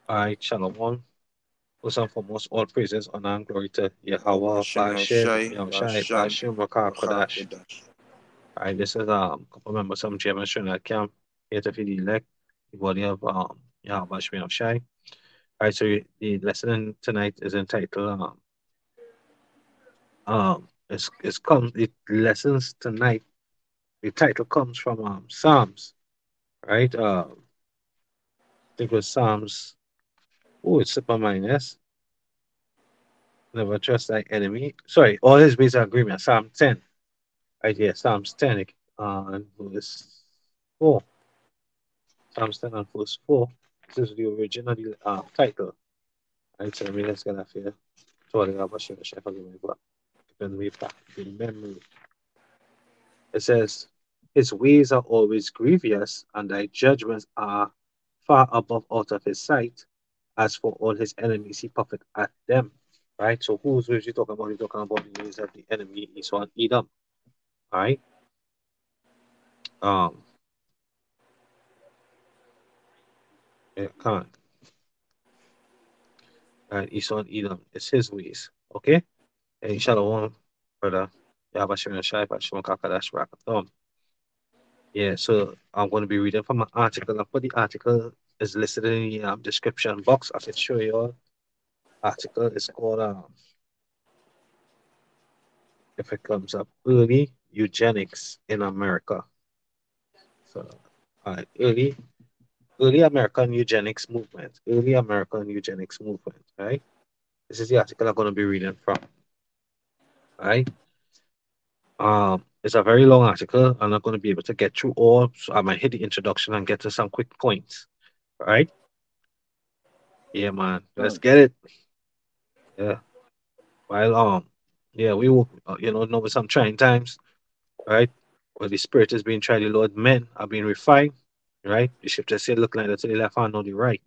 I Shalom. First and foremost, all praises, honor, and glory to Yahweh, Yahweh Bashim, Shai, Yahushai, Yahshai, Bashim, Rakah, Raka Kodash. Kodash. Alright, this is couple members from German Trinidad Camp, here to feed the elect, the body of Yahweh, Bashim, Yahushai. Alright, so the lesson tonight is entitled it's come the lessons tonight. The title comes from Psalms, right? I think it was Psalms. Oh, it's slipped my mind. Yes, never trust thy enemy. Sorry, all his ways are agreement. Psalm 10. Right here, Psalms 10 and verse 4. Psalms 10 and verse 4. This is the original title. Right, so let me let's get that here. Sorry, I'm not sure if I forgive me, but when we back in memory, it says, his ways are always grievous, and thy judgments are far above out of his sight. As for all his enemies, he puffeth at them. Right? So whose ways you talking about? You're talking about the ways of the enemy, Esau and Edom. All right. Um, yeah, come on. And Esau and Edom. It's his ways. Okay? And Shalom, brother. Yabashir Shai, Bashim Kakadash Rakathom. Yeah, so I'm going to be reading from an article. I put the article is listed in the description box. I can show you all. Article is called, if it comes up, Early Eugenics in America. So, early American eugenics movement. Early American eugenics movement, right? This is the article I'm going to be reading from, right? It's a very long article. I'm not going to be able to get through all, so I might hit the introduction and get to some quick points, right? Yeah, man. Let's Come. get it. Yeah. While yeah, we will, know with some trying times, right? Where the spirit is being tried, the Lord men are being refined, right? The scripture say, look like that to the left hand, not the right.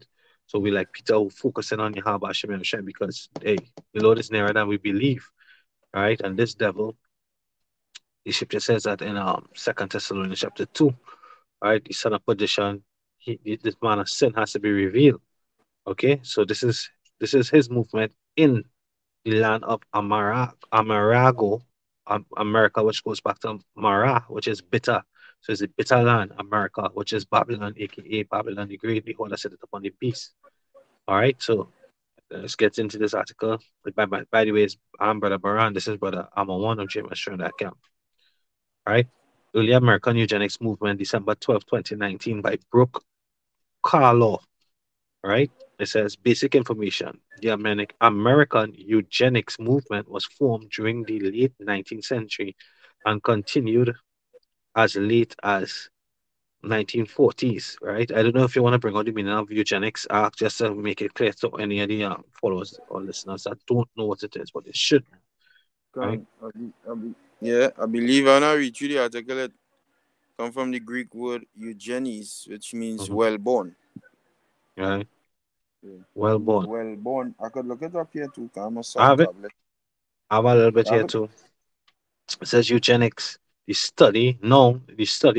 So we like Peter who focusing on Yahweh Hashem and Hashem because hey, the Lord is nearer than we believe, right? And this devil, the scripture says that in Second Thessalonians chapter 2, right? The son of perdition, this man of sin has to be revealed. Okay, so this is his movement in the land of Amarago, America, which goes back to Mara, which is bitter. So it's a bitter land, America, which is Babylon, aka Babylon the Great, the whole that set it upon the beast. All right, so let's get into this article. By the way, I'm Brother Baran. This is Brother I'm a one of James that camp. All right. Early American Eugenics Movement, December 12th, 2019, by Brooke Carlaw. Right? It says basic information. The American eugenics movement was formed during the late 19th century and continued as late as 1940s, right? I don't know if you want to bring out the meaning of eugenics, just to make it clear to any of the followers or listeners that don't know what it is, but they should, right? Come. Yeah, I believe I now read through the article. It come from the Greek word eugenies, which means Hmm. well born. Right? Yeah. Well Means born. well born. I could look it up here too. I'm a I soft have it. tablet. I have a little bit You have here it? too. It says eugenics, the study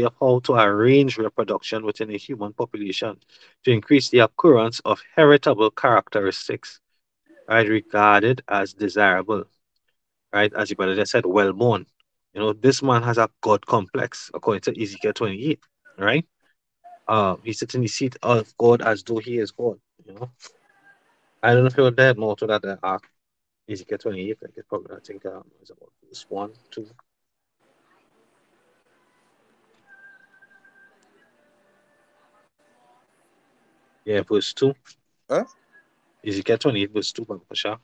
of how to arrange reproduction within a human population to increase the occurrence of heritable characteristics, right, regarded as desirable, right? As you brother just said, well born. This man has a God complex, according to Ezekiel 28, right? He sits in the seat of God as though he is God, you know. I don't know if you're there more to that Ezekiel 28, like it's probably I think it's about this one, two. Yeah, verse 2. Huh? Ezekiel 28, verse 2, Baba Kasha.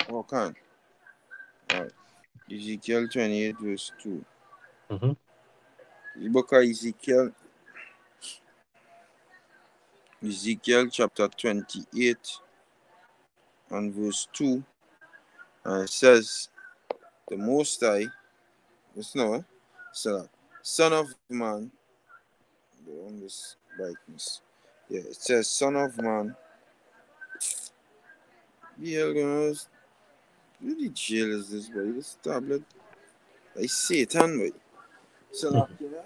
Oh, can. All right. Ezekiel 28, verse 2. Mm-hmm. The book of Ezekiel chapter 28 and verse 2. And it says, the Most High, it's no, so, Son of Man, the longest brightness. Yeah, it says, Son of Man, yeah, guys, really jail is this, boy? This tablet, like Satan, boy. So, like, Mm-hmm. yeah,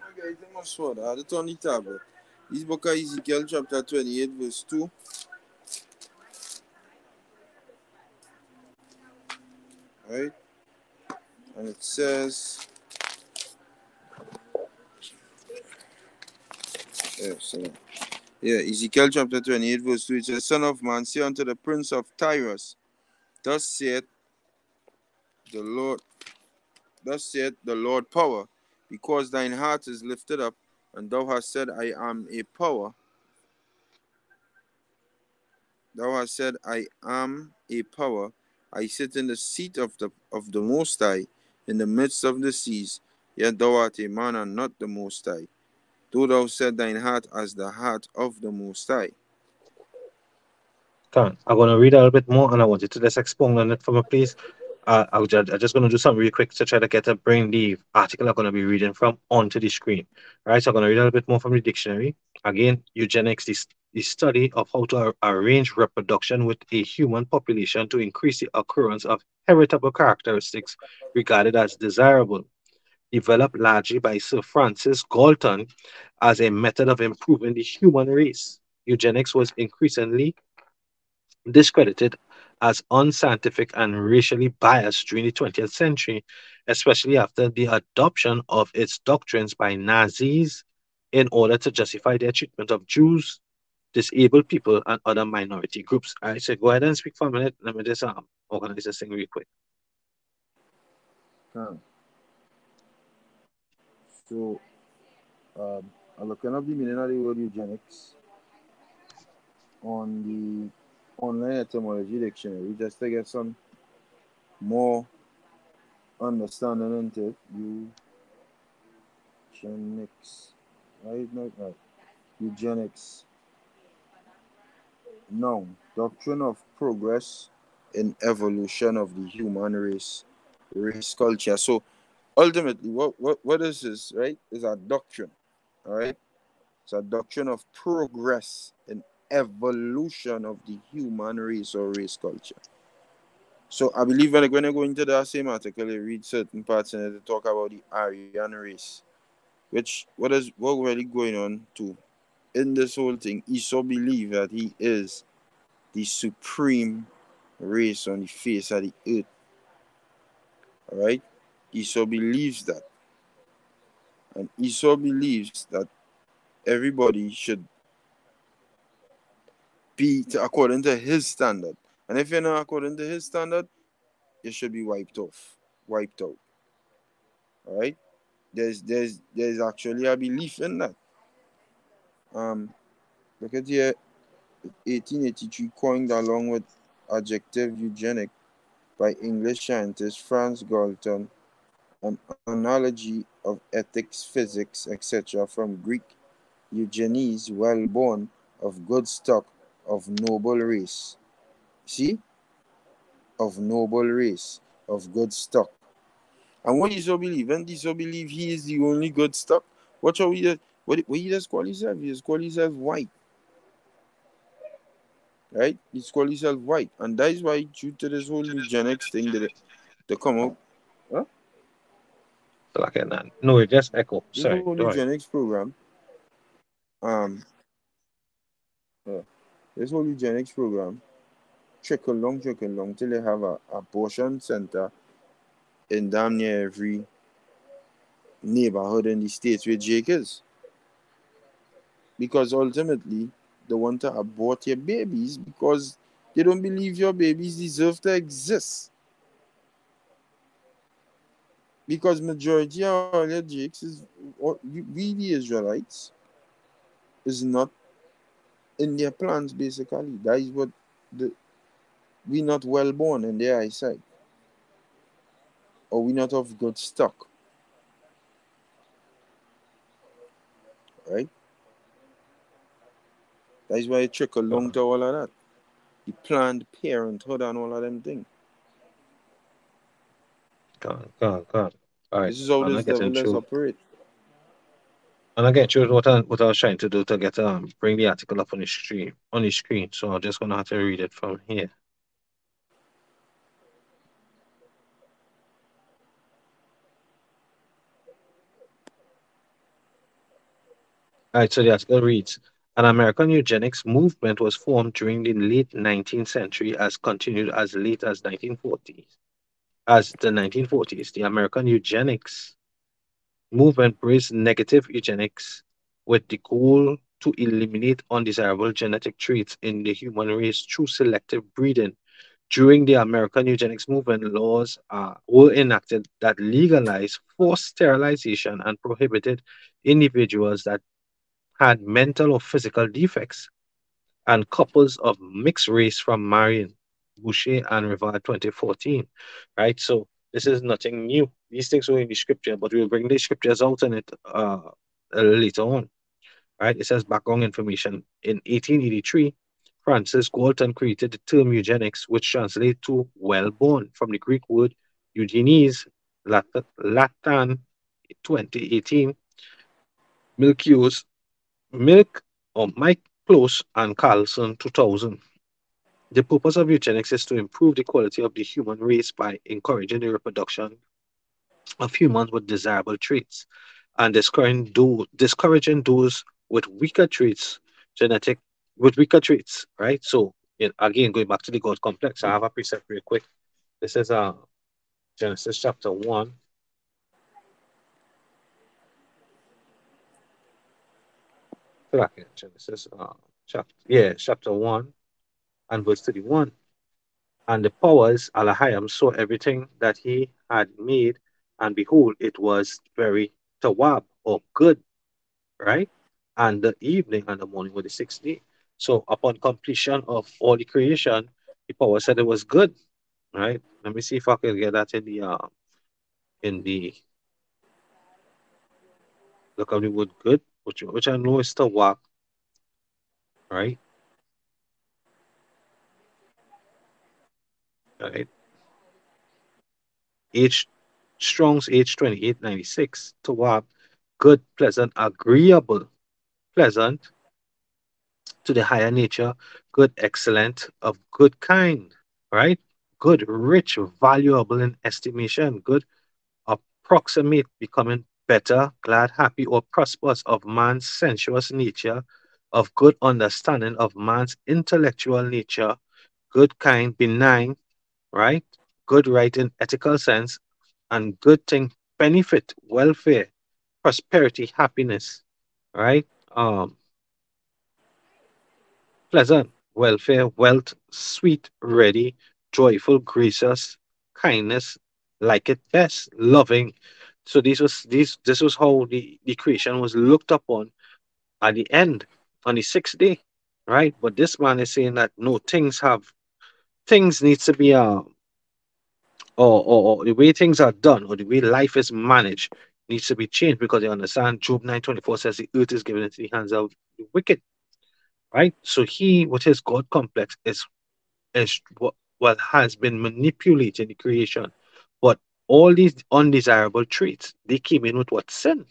I got it must sword, I had it on the tablet. This book of Ezekiel chapter 28 verse 2. Right? And it says, so, Ezekiel chapter 28 verse 2, it says, Son of man, say unto the prince of Tyrus, thus saith the Lord, thus saith the Lord power, because thine heart is lifted up, and thou hast said, I am a power. Thou hast said, I am a power. I sit in the seat of the Most High, in the midst of the seas. Yet thou art a man and not the Most High. Though thou set thine heart as the heart of the Most High. Can I'm gonna read a little bit more, and I want you to just expound on it for me, please. I'm just gonna do something really quick to try to get a bring the article I'm gonna be reading from onto the screen. All right, so I'm gonna read a little bit more from the dictionary. Again, eugenics is the study of how to arrange reproduction with a human population to increase the occurrence of heritable characteristics regarded as desirable. Developed largely by Sir Francis Galton as a method of improving the human race. Eugenics was increasingly discredited as unscientific and racially biased during the 20th century, especially after the adoption of its doctrines by Nazis in order to justify their treatment of Jews, disabled people, and other minority groups. All right, so go ahead and speak for a minute. Let me just organize this thing real quick. Huh. So, I'm looking up the meaning of the word eugenics on the online etymology dictionary just to get some more understanding into it. Eugenics. Right? Not right. Eugenics. Noun. Doctrine of progress in evolution of the human race. Race culture. So ultimately what is this, right? Is a doctrine. Alright? It's a doctrine of progress in evolution of the human race or race culture. So I believe when you go into that same article, you read certain parts in it to talk about the Aryan race, which what really going on to in this whole thing. Esau believe that he is the supreme race on the face of the earth. All right, Esau believes that, and Esau believes that everybody should be according to his standard, and if you're not according to his standard, you should be wiped out. All right, there's actually a belief in that. Um, Look at here, 1883 coined along with adjective eugenic by English scientist Franz Galton, an analogy of ethics, physics, etc. from Greek eugenies, well born, of good stock, of noble race. See? Of noble race, of good stock. And what you so believe? And you so believe he is the only good stock? What shall we what he does call himself? He just call himself white. Right? He's called himself white. And that is why due to this whole eugenics thing that they come out. Huh? So like that. No, it just echo. This Sorry, whole go ahead. eugenics program, um, uh, this whole eugenics program trickle long till they have a abortion center in damn near every neighborhood in the states where Jake is. Because ultimately, they want to abort your babies because they don't believe your babies deserve to exist. Because majority of all your Jakes is, we the Israelites, is not in their plans basically. That is what the we not well born in their eyesight, or we not of good stock, right? That is why it trickle Go along on, to all of that. The planned parenthood and all of them things. go on, go on, go on. All right, This is how I'm this not getting devil does through. operate. And I get you what I was trying to do to get bring the article up on the screen. So I'm just gonna have to read it from here. All right, so the article reads, an American eugenics movement was formed during the late 19th century as continued as late as 1940s. As the 1940s, the American eugenics movement embraced negative eugenics with the goal to eliminate undesirable genetic traits in the human race through selective breeding. During the American eugenics movement, laws were enacted that legalized forced sterilization and prohibited individuals that had mental or physical defects and couples of mixed race from marrying. Boucher and Rivard 2014. Right? So this is nothing new. These things were in the scripture, but we'll bring the scriptures out in it later on. Right? It says background information. In 1883, Francis Galton created the term eugenics, which translates to well born from the Greek word eugenies, Latin 2018, Milkios, Milk or Mike Close and Carlson 2000. The purpose of eugenics is to improve the quality of the human race by encouraging the reproduction of humans with desirable traits and discouraging those with weaker traits, genetic with weaker traits, right? So again, going back to the God complex, I have a precept real quick. This is Genesis chapter 1. Okay, Genesis chapter 1 and verse 31. And the powers, Alahayam, saw everything that he had made, and behold, it was very tawab or good, right? And the evening and the morning were the sixth day. So upon completion of all the creation, the power said it was good, right? Let me see if I can get that in the look of the word good, which I know is tawab, right? Right. H Strong's H 2896 tawab, good, pleasant, agreeable, pleasant to the higher nature, good, excellent, of good kind, right? Good, rich, valuable in estimation, good, approximate, becoming better, glad, happy, or prosperous of man's sensuous nature, of good understanding of man's intellectual nature, good, kind, benign, right? Good, right in ethical sense, and good thing, benefit, welfare, prosperity, happiness, right? Um, pleasant, welfare, wealth, sweet, ready, joyful, gracious, kindness, like it best, loving. So this was how the creation was looked upon at the end on the sixth day, right? But this man is saying that no, things needs to be or the way things are done or the way life is managed needs to be changed because you understand Job 9:24 says the earth is given into the hands of the wicked, right? So he with his God complex is what has been manipulating the creation. But all these undesirable traits, they came in with what sin,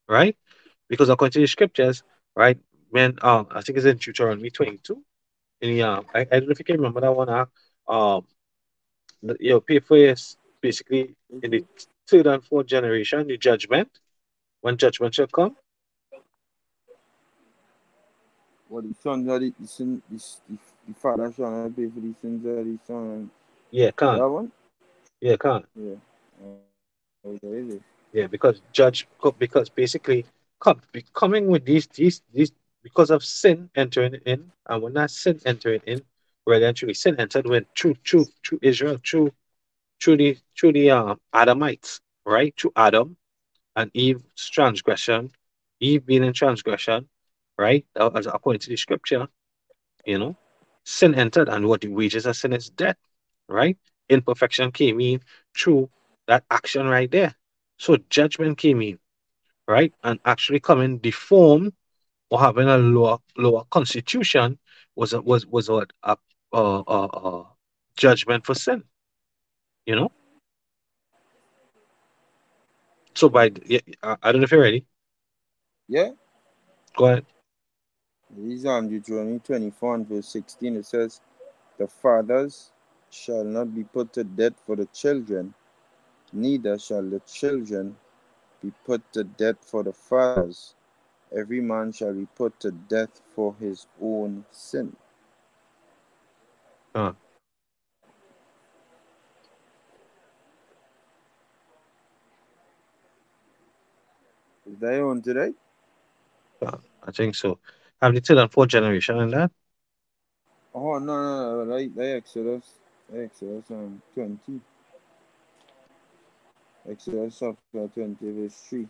right? Because according to the scriptures, right, when I think it's in Deuteronomy 22, in the I don't know if you can remember that one, pay for is basically in the third and fourth generation, the judgment, when judgment shall come. What the sons of the sin, the father shall not pay for the sins of the son. Yeah, That can't. one? Yeah, can't. Yeah. Okay, is it? Yeah, because basically coming with these because of sin entering in, and when that sin entering in, where eventually sin entered when through Israel, through the Adamites, right? Through Adam and Eve's transgression, Eve being in transgression, right? As according to the scripture, you know, sin entered, and what the wages of sin is death, right? Imperfection came in through that action right there. So judgment came in, right? And actually coming deformed or having a lower constitution was what judgment for sin, you know. So yeah, I don't know if you're ready. Yeah. Go ahead. These are Deuteronomy 24 and verse 16. It says, the fathers shall not be put to death for the children, neither shall the children be put to death for the fathers. Every man shall be put to death for his own sin. Con, Is that on today? I think so. Have the third and fourth generation in that? Oh no, like Exodus 20. Exodus chapter 20 verse 3.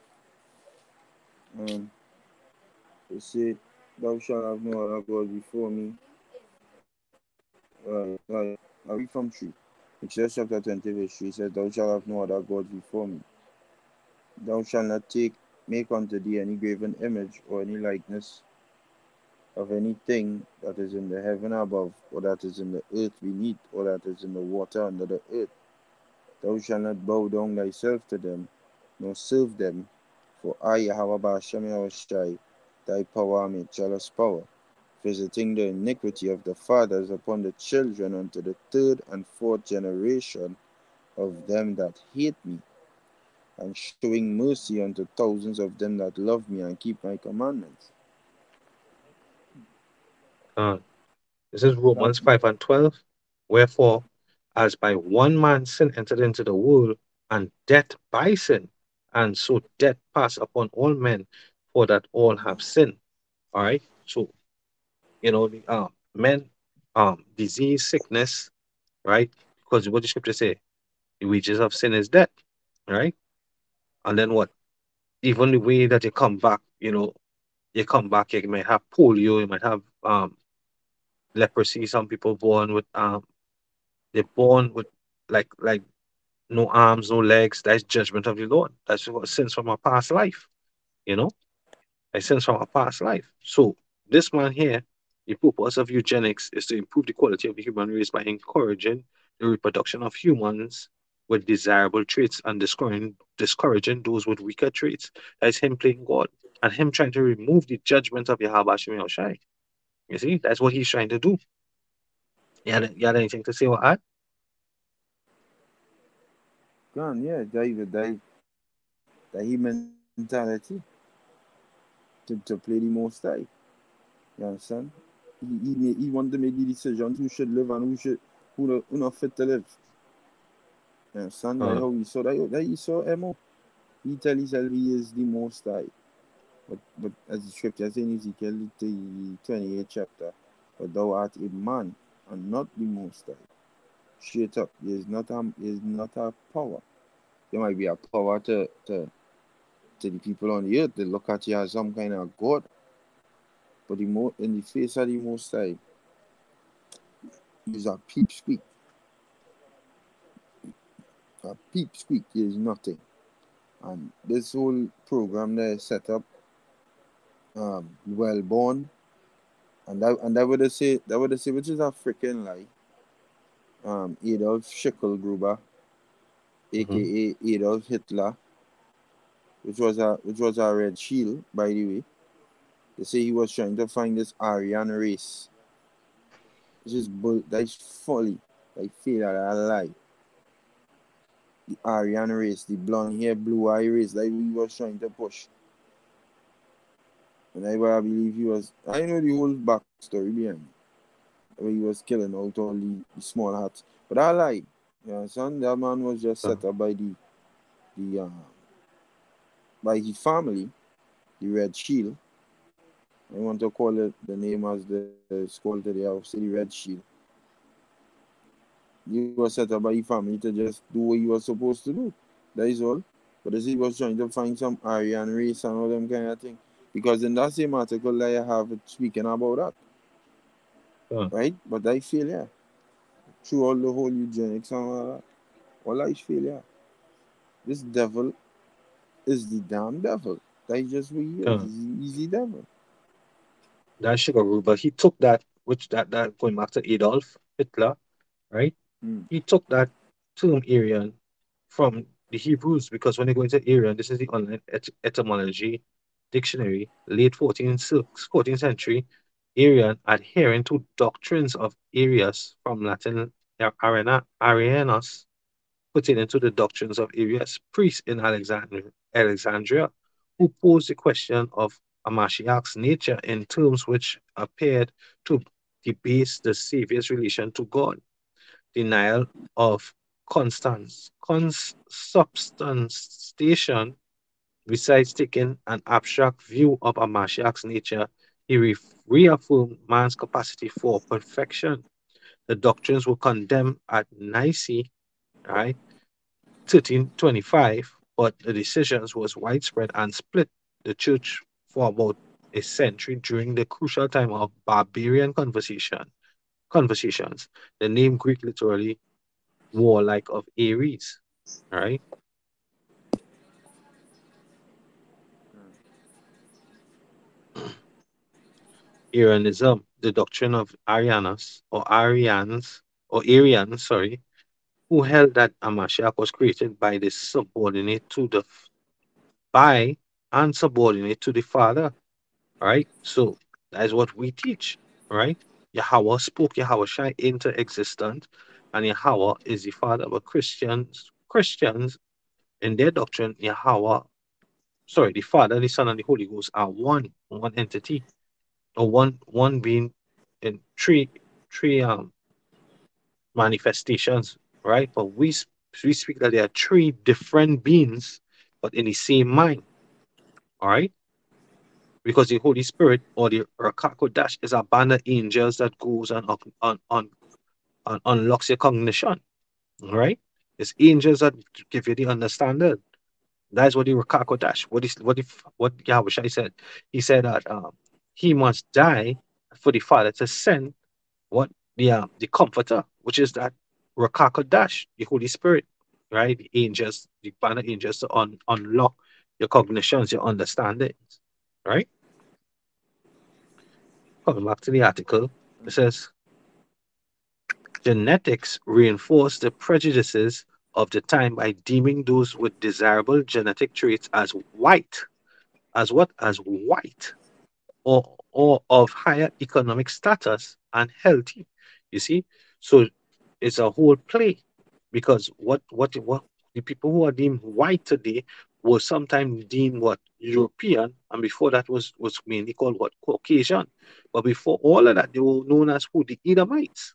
Um it said, thou shalt have no other God before me. I read from 3. Exodus chapter 20 verse 3 says, thou shalt have no other gods before me. Thou shalt not make unto thee any graven image or any likeness of anything that is in the heaven above, or that is in the earth beneath, or that is in the water under the earth. Thou shalt not bow down thyself to them, nor serve them. For I, Yahweh Hashem Yahushai, thy power am a jealous power, visiting the iniquity of the fathers upon the children unto the third and fourth generation of them that hate me, and showing mercy unto thousands of them that love me and keep my commandments. Con. This is That, Romans 5 and 12. Wherefore, as by one man sin entered into the world, and death by sin, and so death passed upon all men, for that all have sinned. All right. So, the men, disease, sickness, right? Because what the scripture say, the wages of sin is death, right? And then what? Even the way that you come back, you come back, you might have polio, you might have leprosy. Some people born with they're born with like no arms, no legs. That's judgment of the Lord. That's what sins from our past life, you know? It sins from our past life. So this man here, the purpose of eugenics is to improve the quality of the human race by encouraging the reproduction of humans with desirable traits and discouraging those with weaker traits. That's him playing God and him trying to remove the judgment of Yahweh Shem Yahushai. You see, that's what he's trying to do. You had anything to say about that? gone, yeah, that he mentality to play the most high. You understand? He wanted to make the decisions who should live and who not fit to live. You understand? Like Uh, how he saw Emo. He tell himself he is the most high. But as the scripture says in Ezekiel the 28th chapter, but thou art a man and not the most high. Straight up, he is not a power. There might be a power to the people on the earth. They look at you as some kind of god. But in the face of the most high, is a peep squeak. A peep squeak is nothing. And this whole program that is set up, well born, and that would say which is a freaking lie. Adolf Schicklgruber, mhm. aka Adolf Hitler, which was a red shield, by the way. They say he was trying to find this Aryan race. That's folly. Like failure, a lie. The Aryan race, the blonde hair, blue eye race that he was trying to push. And I believe he was. I know the whole backstory behind it, where he was killing out all the small hats. But I lie. You understand? That man was just Uh, set up the by his family, the Red Shield. I want to call it the name as the school today. I'll say the Red Shield. He was set up by his family to just do what he was supposed to do. That is all. But as he was trying to find some Aryan race and all them kind of thing. Because in that same article that I have it speaking about that. uh, Right? But I failure. Through all the whole eugenics and all that. All I failure. This devil is the damn devil. That is just what he is. uh. He's the devil. That sugar rule, but he took that, which that going back to Adolf Hitler, right? Mm. He took that term Aryan from the Hebrews because when they go into Aryan, this is the online etymology dictionary, late 14th century, Aryan adhering to doctrines of Arius from Latin Arianus, putting into the doctrines of Arius, priest in Alexandria, who posed the question of Mashiach's nature in terms which appeared to debase the Savior's relation to God. Denial of consubstantiation, besides taking an abstract view of a Mashiach's nature, he reaffirmed man's capacity for perfection. The doctrines were condemned at Nicaea, right, 1325, but the decisions was widespread and split the church for about a century during the crucial time of barbarian conversations. The name Greek literally warlike of Ares, right? Arianism, the doctrine of Arians, sorry, who held that a Mashiach was created by the subordinate to the by and subordinate to the Father. Right? So that is what we teach, right? Yahweh spoke Yahweh Shai into existence, and Yahweh is the Father. But Christians in their doctrine, the Father, the Son, and the Holy Ghost are one entity, or one being in three manifestations, right? But we speak that there are three different beings, but in the same mind, all right? Because the Holy Spirit or the Rakakodash is a band of angels that goes and unlocks your cognition, all right? It's angels that give you the understanding. That's what the Rakakodash. What Yahweh Shai said. He said that he must die for the Father to send what the Comforter, which is that Rakakodash, the Holy Spirit, right? The angels, the band of angels to unlock your cognitions, your understandings, right? Coming back to the article, it says genetics reinforce the prejudices of the time by deeming those with desirable genetic traits as white, as what? As white, or of higher economic status and healthy. You see? So it's a whole play because what the people who are deemed white today was sometimes deemed what European, and before that was mainly called what Caucasian. But before all of that, they were known as who? The Edomites.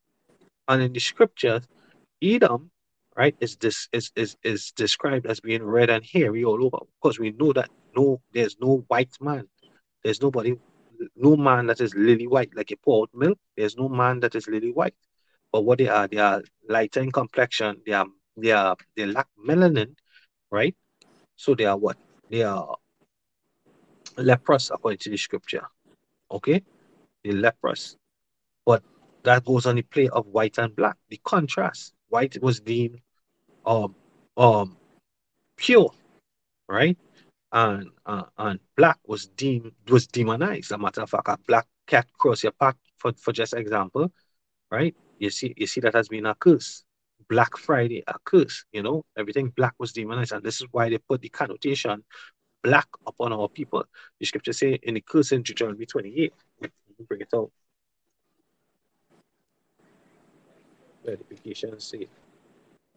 And in the scriptures, Edom, right, is described as being red and hairy all over. Because we know that there's no white man. There's no man that is lily white like a poured milk. There's no man that is lily white. But what they are lighter in complexion. They lack melanin, right? So they are what? They are leprous according to the scripture. Okay? They're leprous. But that goes on the play of white and black. The contrast. White was deemed um um pure, right? And black was demonized. As a matter of fact, a black cat cross your path for just example, right? You see that has been a curse. Black Friday, a curse, everything black was demonized, and this is why they put the connotation black upon our people. The scripture say in the curse in Deuteronomy 28. Let me bring it out. Verification say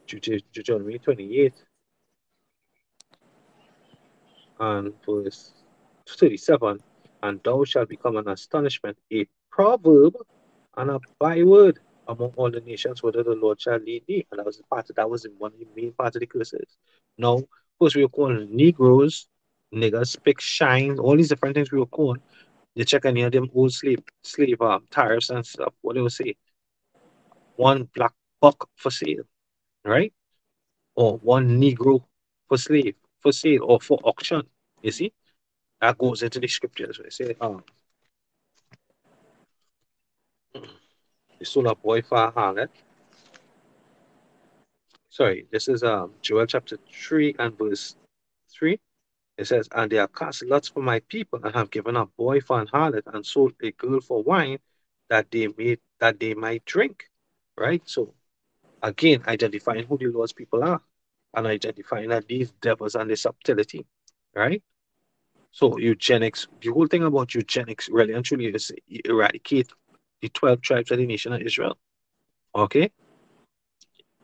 Deuteronomy 28 and verse 37. And thou shalt become an astonishment, a proverb, and a byword among all the nations, whether the Lord shall lead thee. And that was one of the main parts of the curses. Now, first we were calling Negroes, niggas, spick, shine, all these different things we were calling. You check any of them old slave tariffs and stuff, what they will say. One black buck for sale, right? Or one Negro for sale, or for auction. You see? That goes into the scriptures. They say, they sold a boy for a harlot. Sorry, this is Joel chapter 3 and verse 3. It says, and they have cast lots for my people, and have given a boy for an harlot, and sold a girl for wine, that they might drink. Right? So again, identifying who the Lord's people are, and identifying that these devils and the subtlety. Right? So eugenics, the whole thing about eugenics really and truly is eradicate the 12 tribes of the nation of Israel. Okay?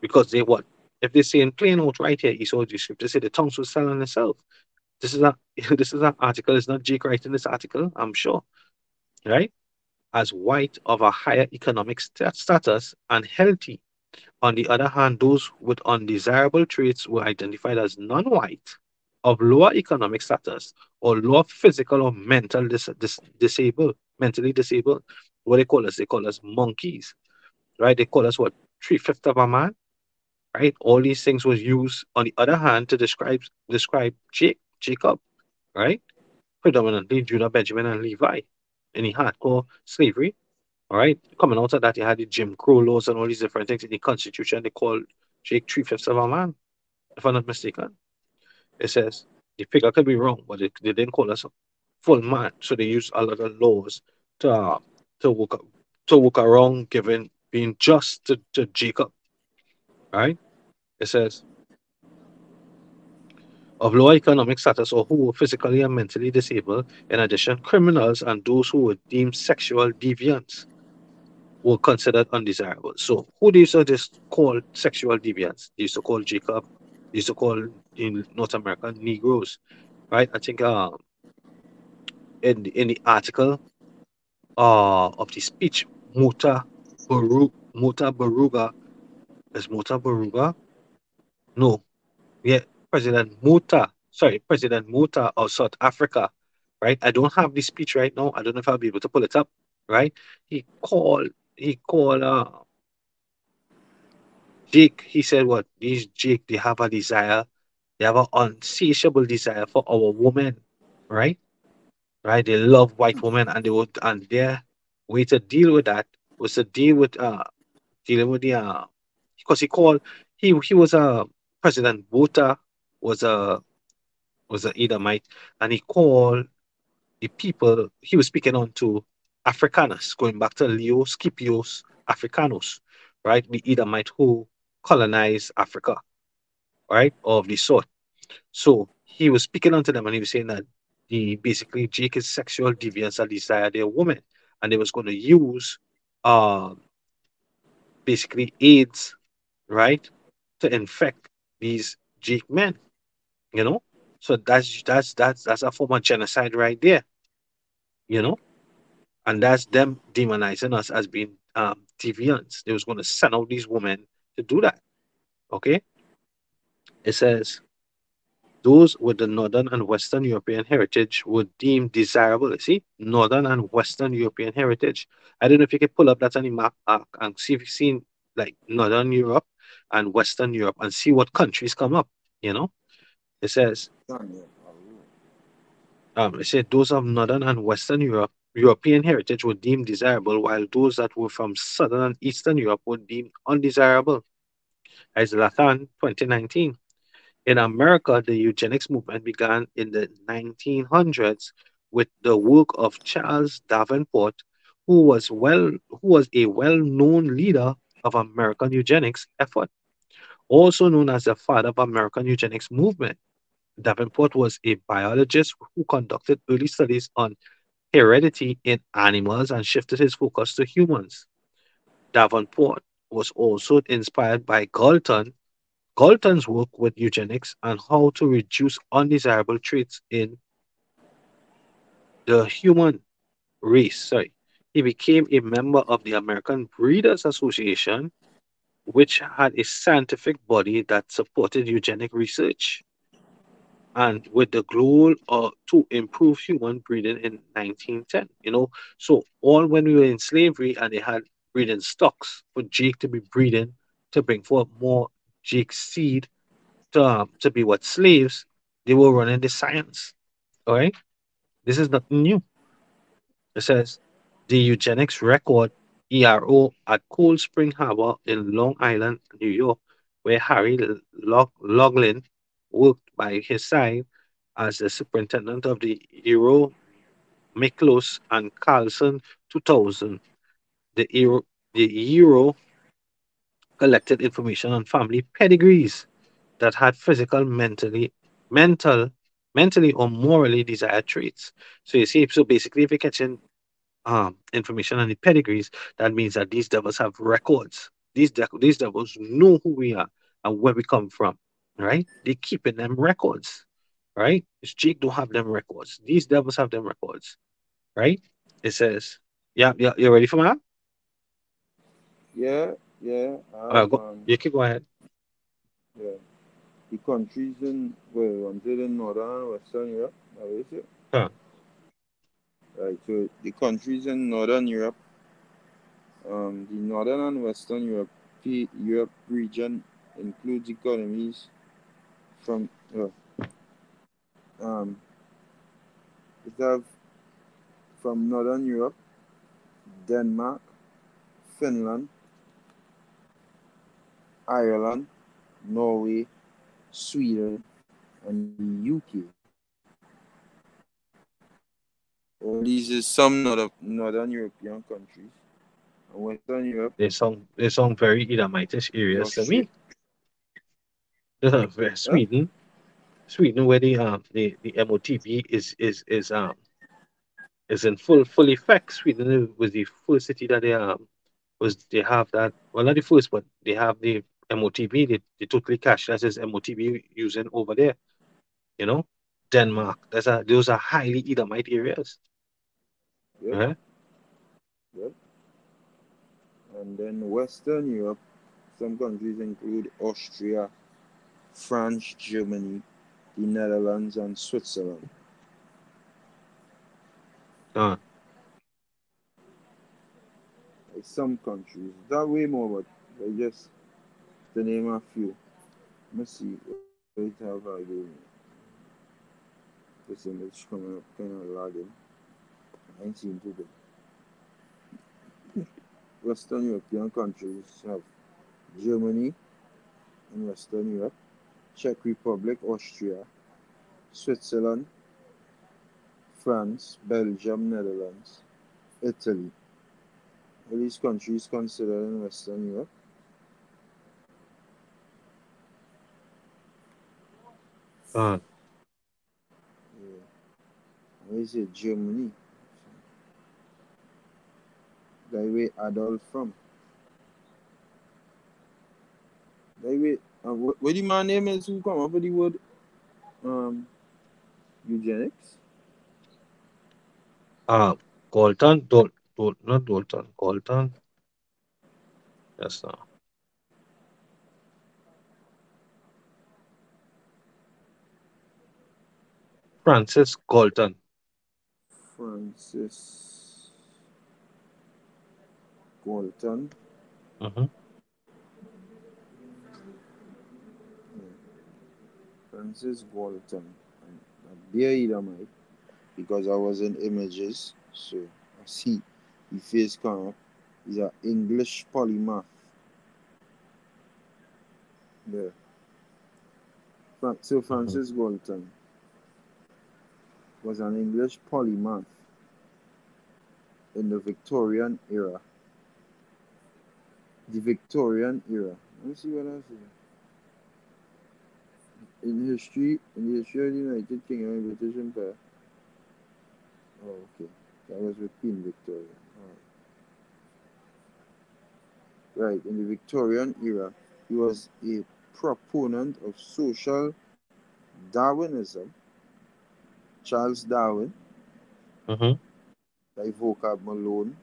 Because they what? If they say in plain out right here, you saw the scripture say the tongues will sell on itself. This is a this is an article. It's not Jake writing this article, I'm sure, right? As white of a higher economic status and healthy. On the other hand, those with undesirable traits were identified as non-white, of lower economic status, or lower physical or mental disabled, mentally disabled. What they call us? They call us monkeys, right? They call us what? Three-fifths of a man, right? All these things was used on the other hand to describe Jacob, right? Predominantly Judah, Benjamin, and Levi in the hardcore slavery. All right. Coming out of that, you had the Jim Crow laws and all these different things in the Constitution. They called Jake three-fifths of a man, if I'm not mistaken. It says the figure could be wrong, but they didn't call us a full man. So they use a lot of laws to uh, to work to work around giving being just to Jacob. Right? It says of lower economic status or who were physically and mentally disabled. In addition, criminals and those who were deemed sexual deviants were considered undesirable. So who they used to just call sexual deviants? They used to call Jacob. They used to call in North America Negroes, right? I think in the article of the speech, Muta Baruga is Muta Baruga? No, yeah, President Muta of South Africa, right? I don't have the speech right now. I don't know if I'll be able to pull it up, right? He called he called Jake, he said what? These Jake, they have a desire, they have an unsatiable desire for our woman, right? Right? They love white women and they would and their way to deal with that was to deal with dealing with the because he called he was a President Botha was a Edomite and he called the people he was speaking on to Africanus, going back to Leo Scipios Africanus, right? The Edomite who colonized Africa, right? Of the sort. So he was speaking unto them and he was saying that the basically Jake is sexual deviance and desire their woman. And they was going to use uh basically AIDS, right, to infect these Jake men, you know? So that's a form of genocide right there, you know? And that's them demonizing us as being deviants. They was going to send out these women to do that. Okay? It says those with the Northern and Western European heritage were deemed desirable. You see, Northern and Western European heritage. I don't know if you can pull up that on the map and see if you've seen like Northern Europe and Western Europe and see what countries come up. You know, it says Daniel. it said those of Northern and Western European heritage were deemed desirable, while those that were from Southern and Eastern Europe were deemed undesirable. As Lathan 2019. In America, the eugenics movement began in the 1900s with the work of Charles Davenport, who was a well-known leader of American eugenics effort, also known as the father of American eugenics movement. Davenport was a biologist who conducted early studies on heredity in animals and shifted his focus to humans. Davenport was also inspired by Galton's work with eugenics and how to reduce undesirable traits in the human race. Sorry. He became a member of the American Breeders Association, which had a scientific body that supported eugenic research and with the goal to improve human breeding in 1910. So all when we were in slavery and they had breeding stocks for Jake to be breeding to bring forth more Jake seed to be what slaves, they were running the science. All right. This is nothing new. It says the eugenics record ERO at Cold Spring Harbor in Long Island, New York, where Harry Loughlin worked by his side as the superintendent of the Euro Miklos and Carlson 2000. The Euro collected information on family pedigrees that had mental, mentally or morally desired traits. So you see, so basically, if you're catching information on the pedigrees, that means that these devils have records. These devils know who we are and where we come from, right? They keep in them records. right? Jake don't have them records. These devils have them records, right? It says, yeah, yeah, you ready for that? Yeah, yeah. I have You can go ahead. yeah. The countries in well, until in Northern and Western Europe. That is it. Huh. Right. So the countries in Northern Europe, the Northern and Western Europe region includes economies from um, it have from Northern Europe, Denmark, Finland, Ireland, Norway, Sweden, and the UK. All these is some Northern European countries. And Western Europe They sound very Edomitish is areas to Austria. me. Huh? Sweden, Sweden, where the MOTB is in full effect. Sweden was the first city that they have that. Well, not the first, but they have the MOTB. They totally cashless as MOTB using over there. You know, Denmark. Those are highly Edomite areas. Yep, Right? yep. And then Western Europe, some countries include Austria, France, Germany, the Netherlands, and Switzerland. Uh, Like some countries. That way more, but I just to name a few. Let's see what it have I do. This image coming up kind of lagging. I ain't seen too good. Western European countries have Germany in Western Europe, Czech Republic, Austria, Switzerland, France, Belgium, Netherlands, Italy. All these countries considered in Western Europe. uh, Yeah. And we say Germany. That way Adolf from. That way, what the man name is who come up with the word um, eugenics? uh, not Dalton, Galton. That's Francis Galton. Francis Galton. Mm-hmm. Yeah. Francis Galton. And there either might because I was in images, so I see the face come up. He's an English polymath. Yeah. So Mm-hmm. Francis Galton was an English polymath in the Victorian era. The Victorian era. Let me see what else is. In the history of the United Kingdom and British Empire. Oh, okay. That was with Queen Victoria. Right. In the Victorian era, he was a proponent of social Darwinism. Charles Darwin, Mm-hmm. like vocab Malone,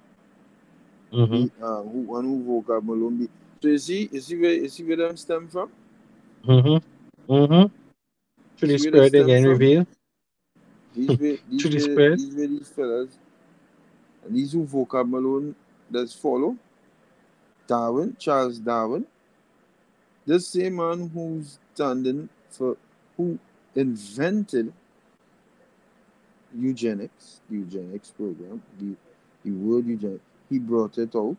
Mm-hmm. who one who vocab Malone be. So you see where them stem from? Mm-hmm. Mm-hmm. You Through the see where they spirit stem again from? revealed. These way Through these the way spirit. these way these fellas and these who vocab Malone does follow Darwin, Charles Darwin, the same man who's standing for who invented the eugenics program, the word eugenics. He brought it out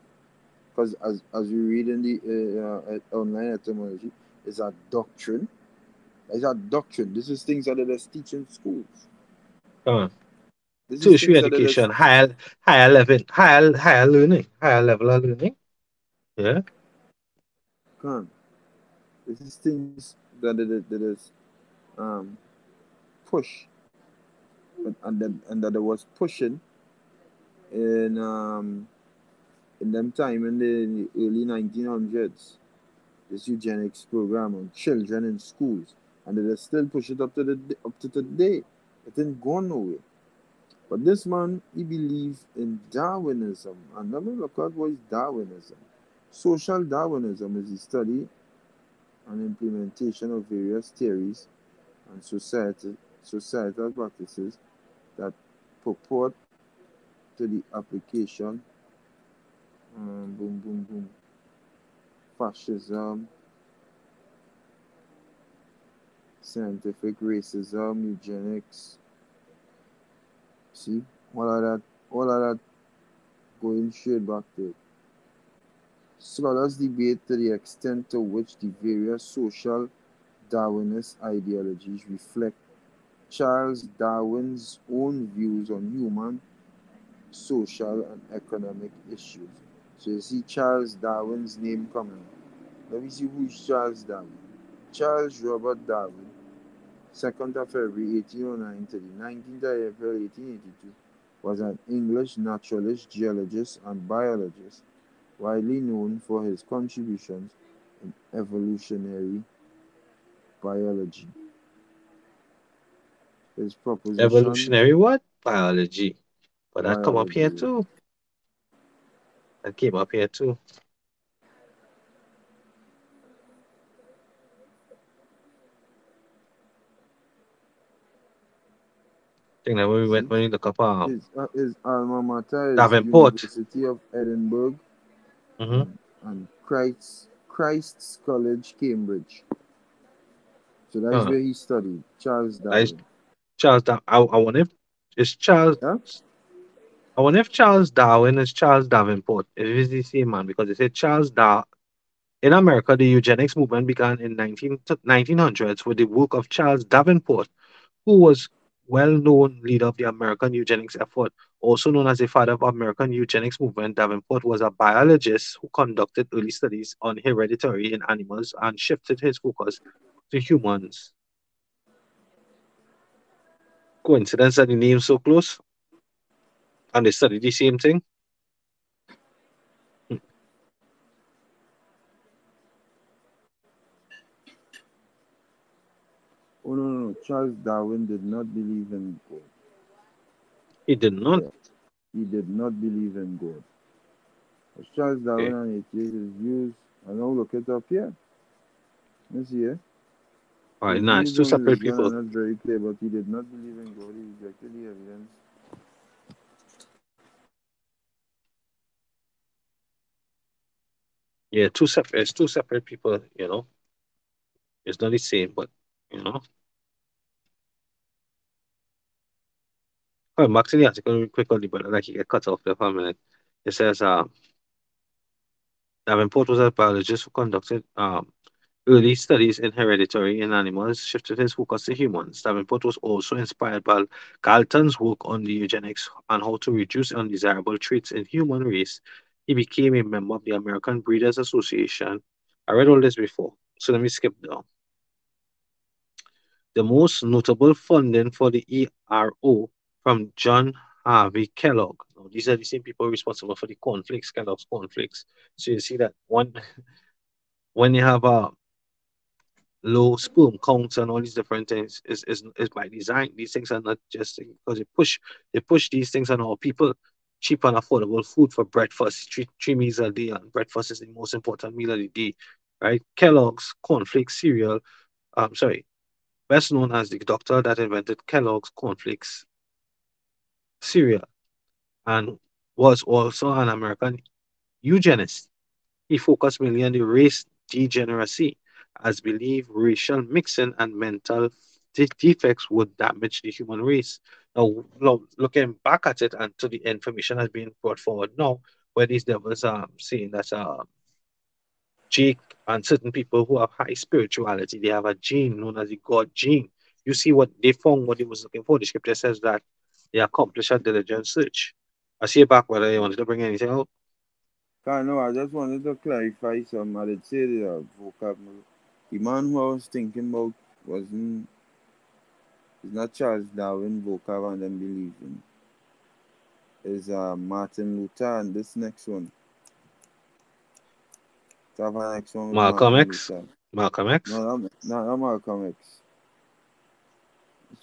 because as we read in the online etymology, it's a doctrine. It's a doctrine. This is things that they just teach in schools. Come on. This is Tertiary things that they education, just higher learning, higher level of learning. Yeah. can. This is things that is um push and that they was pushing in them time in the early 1900s. This eugenics program on children in schools. and they still push it up to today. It ain't gone nowhere. But this man, he believed in Darwinism. And let me look at what is Darwinism. Social Darwinism is the study and implementation of various theories and societal practices that purport to the application, boom, boom, boom, fascism, scientific racism, eugenics. See, all of that going straight back to it. Scholars debate to the extent to which the various social Darwinist ideologies reflect Charles Darwin's own views on human, social, and economic issues. So you see Charles Darwin's name coming. Let me see who's Charles Darwin. Charles Robert Darwin, 2nd of February 1809 to the 19th of April 1882, was an English naturalist, geologist, and biologist, widely known for his contributions in evolutionary biology. His propositions, Evolutionary what? Biology. But that come up here biology. too. That came up here too. Think that when we went See, when we look up his alma mater is Davenport. University of Edinburgh Mm-hmm. and Christ's College, Cambridge. So that is Uh, where he studied, Charles that is Darwin. I wonder if it's Charles. Yeah? I wonder if Charles Darwin is Charles Davenport. If it's the same man, because they said in America, the eugenics movement began in 1900s with the work of Charles Davenport, who was well-known leader of the American eugenics effort. Also known as the father of American eugenics movement, Davenport was a biologist who conducted early studies on heredity in animals and shifted his focus to humans. Coincidence that the name's so close and they studied the same thing? Hmm. Oh, no, no, no. Charles Darwin did not believe in God. He did not. Yeah, he did not believe in God. As Charles Darwin Okay. and atheist, his views, I now look it up here. Let's see here. All right, His nice. views Two on separate religion are people. not very clear, but he did not believe in God. He rejected the evidence. Yeah, two separate people, you know. It's not the same, but you know. Oh, back to the article real quickly, but like you get cut off there for a minute. It says Davenport was a biologist who conducted early studies in hereditary in animals, shifted his focus to humans. Davenport was also inspired by Galton's work on the eugenics and how to reduce undesirable traits in human race. He became a member of the American Breeders Association. I read all this before, so let me skip down. The most notable funding for the ERO from John Harvey Kellogg. Now, these are the same people responsible for the conflicts, Kellogg's conflicts. So you see that one when you have a low sperm counts and all these different things is by design. These things are not just because they push these things on our people. Cheap and affordable food for breakfast, three meals a day, and breakfast is the most important meal of the day, right? Kellogg's cornflakes cereal. Sorry, best known as the doctor that invented Kellogg's cornflakes cereal and was also an American eugenist. He focused mainly on the race degeneracy, as believed racial mixing and mental defects would damage the human race. Now, looking back at it and to the information that's being brought forward now, where these devils are saying that Jake and certain people who have high spirituality, they have a gene known as the God gene. You see what they found, what they was looking for. The scripture says that they accomplish a diligent search. I see you back whether you wanted to bring anything out. No, I just wanted to clarify some. I did say the vocabulary. The man who I was thinking about wasn't is not Charles Darwin vocab and then believe in. Is Martin Luther and this next one. So I have next one with Malcolm Martin X. Luther. Malcolm X. No, not Malcolm X.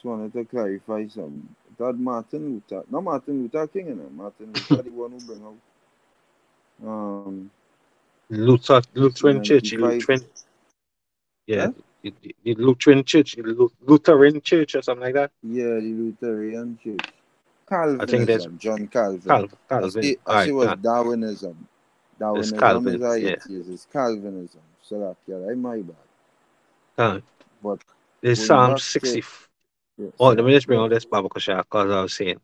just wanted to clarify some. That Martin Luther, not Martin Luther King, you know. Martin Luther, the one who bring out the Lutheran Church, 95. yeah, Huh? the Lutheran Church, Lutheran Church or something like that. Yeah, the Lutheran Church. I think there's Calvinism, John Calvin. Calvin. All I say right, was Darwinism. there's Darwinism is Calvin. a Yeah, atheist. It's Calvinism. So that, yeah, that my bad. Calvin. But There's going Psalm back to 60. yeah, Oh, so let that, me just bring go all ahead. this Bible because I was saying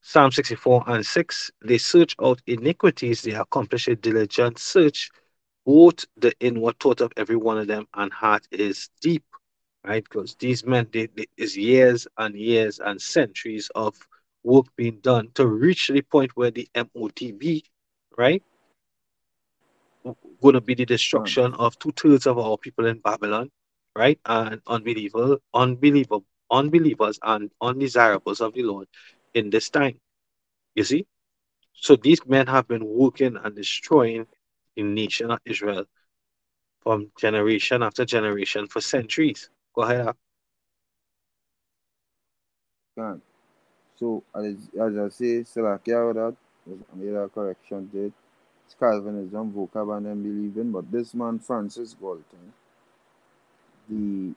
Psalm 64 and 6. They search out iniquities. They accomplish a diligent search. Both the inward thought of every one of them and heart is deep, right? Because these men, is years and years and centuries of work being done to reach the point where the MOTB, right, going to be the Fine. destruction of two-thirds of our people in Babylon, right? And unbelievers and undesirables of the Lord in this time. You see? So these men have been working and destroying the nation of Israel from generation after generation for centuries. Go ahead. Fine. So as I say, Salakia with that, I made a correction to it. It's Calvinism, vocab and them believing, but this man Francis Galton, the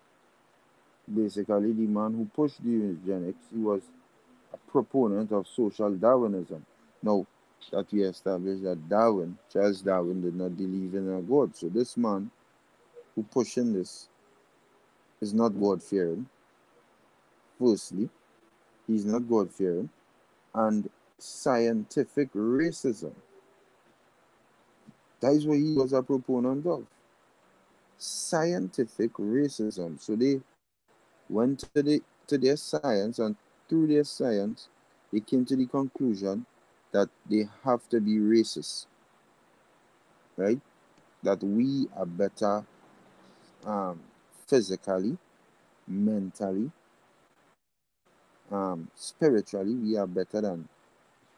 basically the man who pushed the eugenics, he was a proponent of social Darwinism. Now that we established that Charles Darwin, did not believe in a God. So this man who pushing this is not God fearing. Firstly, he's not God fearing, and scientific racism. That is what he was a proponent of. Scientific racism. So they went to their science, and through their science, they came to the conclusion that they have to be racist, right? That we are better um, physically, mentally, spiritually, we are better than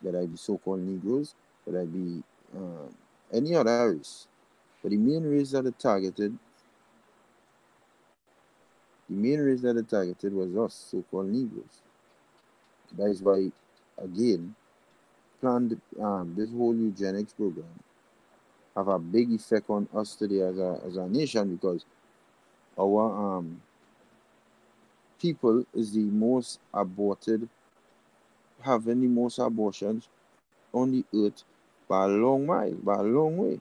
whether it be so-called Negroes, whether it be um, any other race. But the main race that it targeted was us, so-called Negroes. That is why, again, planned this whole eugenics program have a big effect on us today as a nation because our people is the most aborted, having the most abortions on the earth by a long mile, by a long way.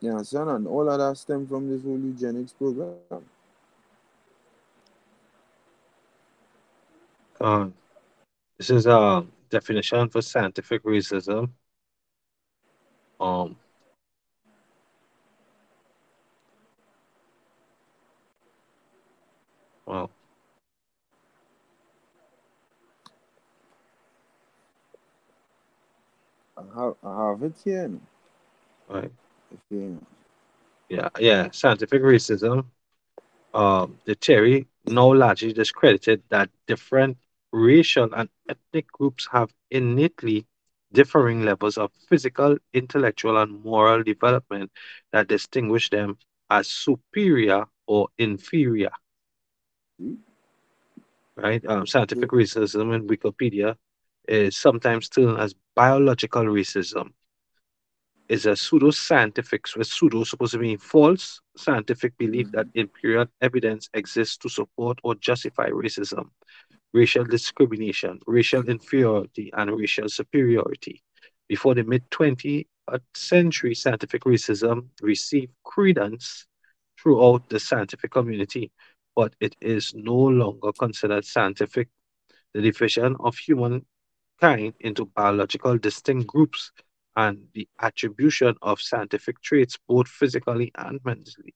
You understand? And all of that stem from this whole eugenics program. Um, this is a definition for scientific racism. Um, well, I have it here. right. If you, Yeah. Scientific racism. The theory now largely discredited that different racial and ethnic groups have innately differing levels of physical, intellectual, and moral development that distinguish them as superior or inferior. see? Right? Scientific So, racism in Wikipedia is sometimes termed as biological racism. Is a pseudoscientific, with pseudo supposed to mean false scientific belief that mhm. empirical evidence exists to support or justify racism, racial discrimination, racial inferiority, and racial superiority. Before the mid 20th century, scientific racism received credence throughout the scientific community, but it is no longer considered scientific. The division of humankind into biological distinct groups and the attribution of scientific traits, both physically and mentally,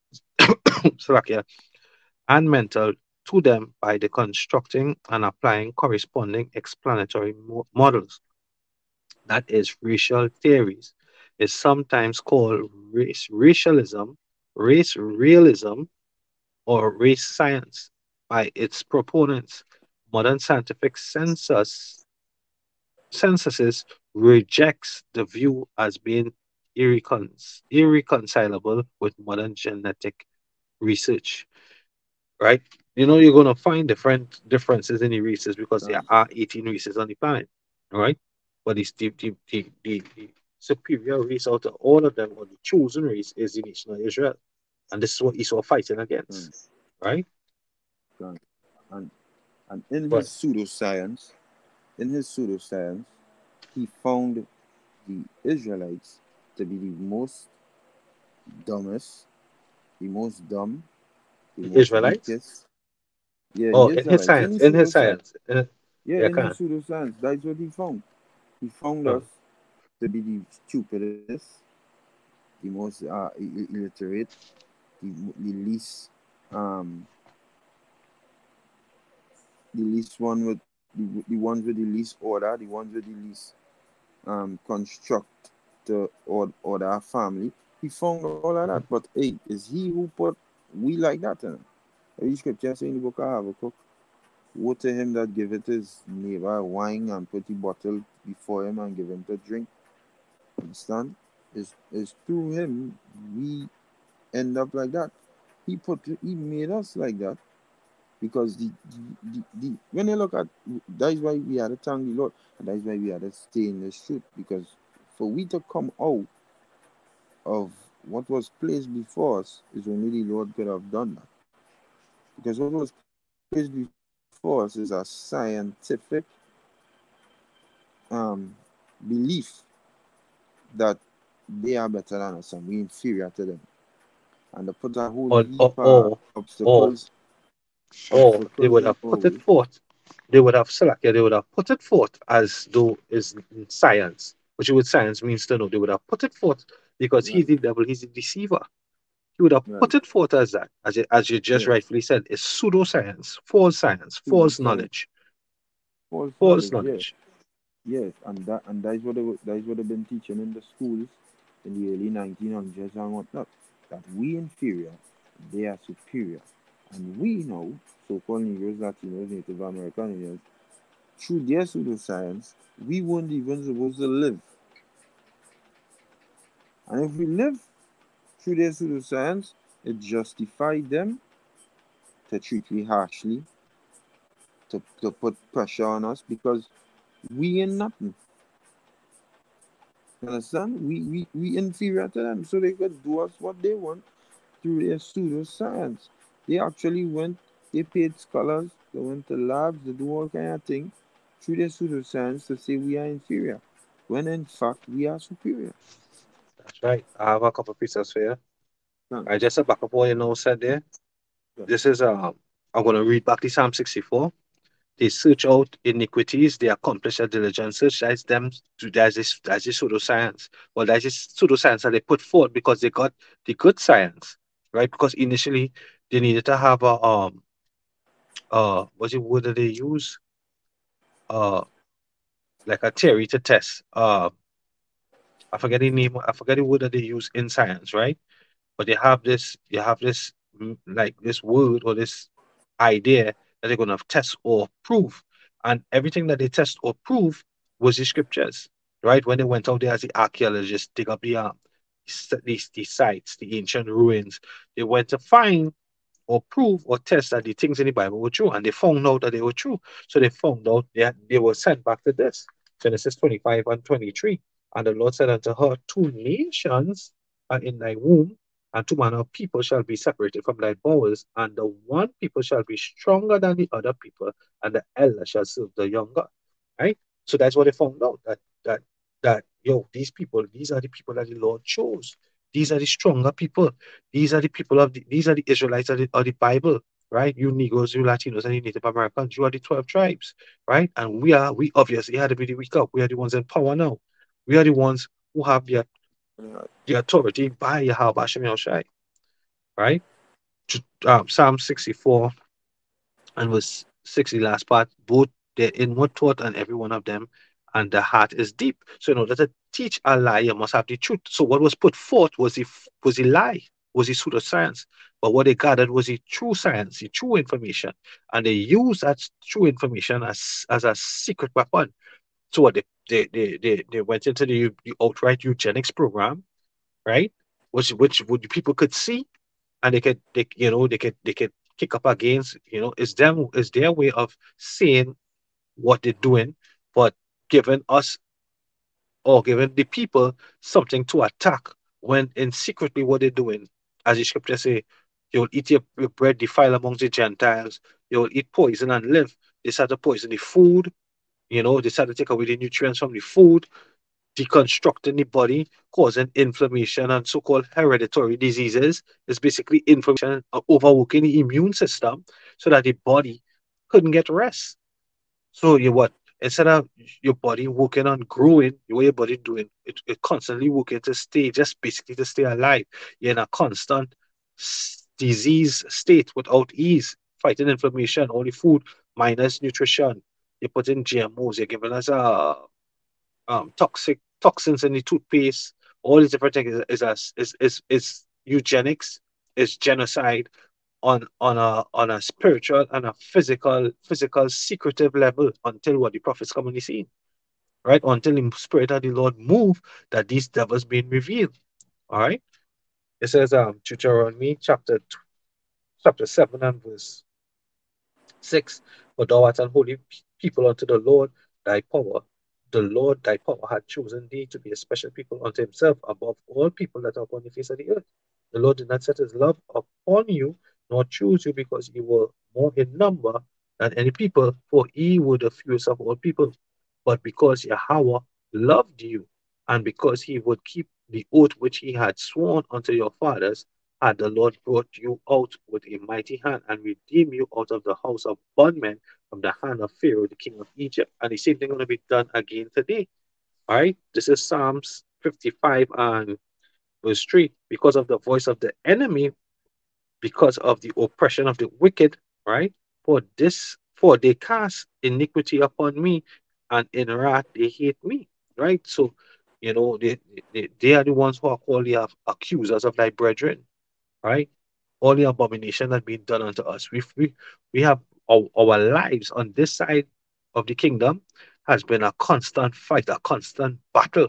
Slovakia, and mental, to them by the constructing and applying corresponding explanatory models. That is, racial theories is sometimes called racialism, race realism, or race science by its proponents. Modern scientific censuses rejects the view as being irreconcilable with modern genetic research, right? you're gonna find different differences in the races because there Right. are 18 races on the planet, all right? But it's the superior race out of all of them, or the chosen race, is the nation of Israel, and this is what Esau fighting against, Right. right? Right. And in But his pseudoscience, he found the Israelites to be the most dumbest, the most dumb, the the most Israelites, weakest. Yeah, the oh, in his Israelites in science, his in his pseudoscience. science, Yeah, yeah, in his can, pseudoscience, that's what he found. He found uh, us to be the stupidest, the most illiterate, the least, um, the least one with the ones with the least order, the ones with the least construct the order our family. He found all of that, mhm. but hey, is he who put we like that? The scripture say in the book of Habakkuk, woe to him that giveth his neighbor wine and put the bottle before him and give him to drink. Understand? Is through him we end up like that. He made us like that because the when you look at that is why we had to thank the Lord and that is why we had to stay in this truth because for we to come out of what was placed before us is only the Lord could have done that. Because what was placed before us is a scientific belief that they are better than us and we inferior to them. And to put a whole or, or, heap of or, or, or they obstacles would in have our put it way. forth. They would have selected, they would have put it forth as though is science, which would science means to know. They would have put it forth because he's Right, the devil, he's the deceiver. He would have right. put it forth as that, as you just Yeah. rightfully said, is science, false Pseudoscience, knowledge, false false knowledge, yeah. knowledge. Yes, and that is what that is what they've been teaching in the schools in the early 1900s and whatnot. That we inferior, they are superior, and we know so-called Negroes, Latinos, Native Americans, through their pseudoscience, we weren't even supposed to live. And if we live through their pseudoscience, it justified them to treat we harshly, to put pressure on us because we ain't nothing. You understand? We inferior to them, so they could do us what they want through their pseudoscience. They actually went, they paid scholars, they went to labs, they do all kind of things through their pseudoscience to say we are inferior, when in fact we are superior. That's right. I have a couple of pieces for you. I Thanks. just a back up what said there. Yeah. This is I'm gonna read back the Psalm 64. They search out iniquities, they accomplish a diligent search. That's them to that's this pseudoscience. Well, that's this pseudoscience that they put forth because they got the good science, right? Because initially they needed to have a what's the word that they use? Uh like a theory to test. I forget the name, I forget the word that they use in science, right? But they have this, you have this like this word or this idea that they're going to test or prove, and everything that they test or prove was the scriptures, right? When they went out there as the archaeologists dig up the these sites, the ancient ruins, they went to find or prove or test that the things in the Bible were true, and they found out that they were true. So they found out that they were sent back to this Genesis 25 and 23. And the Lord said unto her, two nations are in thy womb, and two manner of people shall be separated from thy bowels, and the one people shall be stronger than the other people, and the elder shall serve the younger. Right? So that's what they found out that these people, these are the people that the Lord chose. These are the stronger people. These are the Israelites of the Bible, right? You Negroes, you Latinos, and you Native Americans, you are the 12 tribes, right? And we obviously had to be the weak up. We are the ones in power now. We are the ones who have Right. the authority by Yahweh Hashem Yahushai, right? Psalm 64 and verse 60, last part, both their inward thought and every one of them, and the heart is deep. So in order to teach a lie, you must have the truth. So what was put forth was the lie, was the pseudoscience. But what they gathered was the true science, the true information. And they used that true information as a secret weapon. So what they went into the outright eugenics program, right? Which people could see, and they could kick up against. It's their way of saying what they're doing, but giving us or giving the people something to attack when in secretly what they're doing, as the scripture say, you'll eat your bread defile amongst the Gentiles, you'll eat poison and live. They start to poison the food, they start to take away the nutrients from the food, deconstructing the body, causing inflammation and so-called hereditary diseases. It's basically inflammation, overworking the immune system so that the body couldn't get rest. So you what? Instead of your body working on growing, what your body doing, it constantly working to stay, just basically to stay alive. You're in a constant disease state without ease, fighting inflammation, only food minus nutrition. You're putting GMOs, you're giving us toxins in the toothpaste. All these different things is eugenics, is genocide on a spiritual and a physical secretive level until what the prophets come on the scene, right? Until the spirit of the Lord move, that these devils being revealed. All right. It says Deuteronomy chapter 7 and verse 6. For thou art an holy people unto the Lord thy power. The Lord thy power had chosen thee to be a special people unto himself above all people that are upon the face of the earth. The Lord did not set his love upon you, nor choose you because you were more in number than any people, for he were the fewest of all people. But because Yahweh loved you, and because he would keep the oath which he had sworn unto your fathers, had the Lord brought you out with a mighty hand and redeemed you out of the house of bondmen from the hand of Pharaoh, the king of Egypt. And the same thing going to be done again today. All right. This is Psalms 55 and verse 3. Because of the voice of the enemy, because of the oppression of the wicked, right? For they cast iniquity upon me, and in wrath they hate me, right? So, they are the ones who are called the accusers of thy brethren, right? All the abomination that been done unto us. We have our lives on this side of the kingdom has been a constant fight, a constant battle.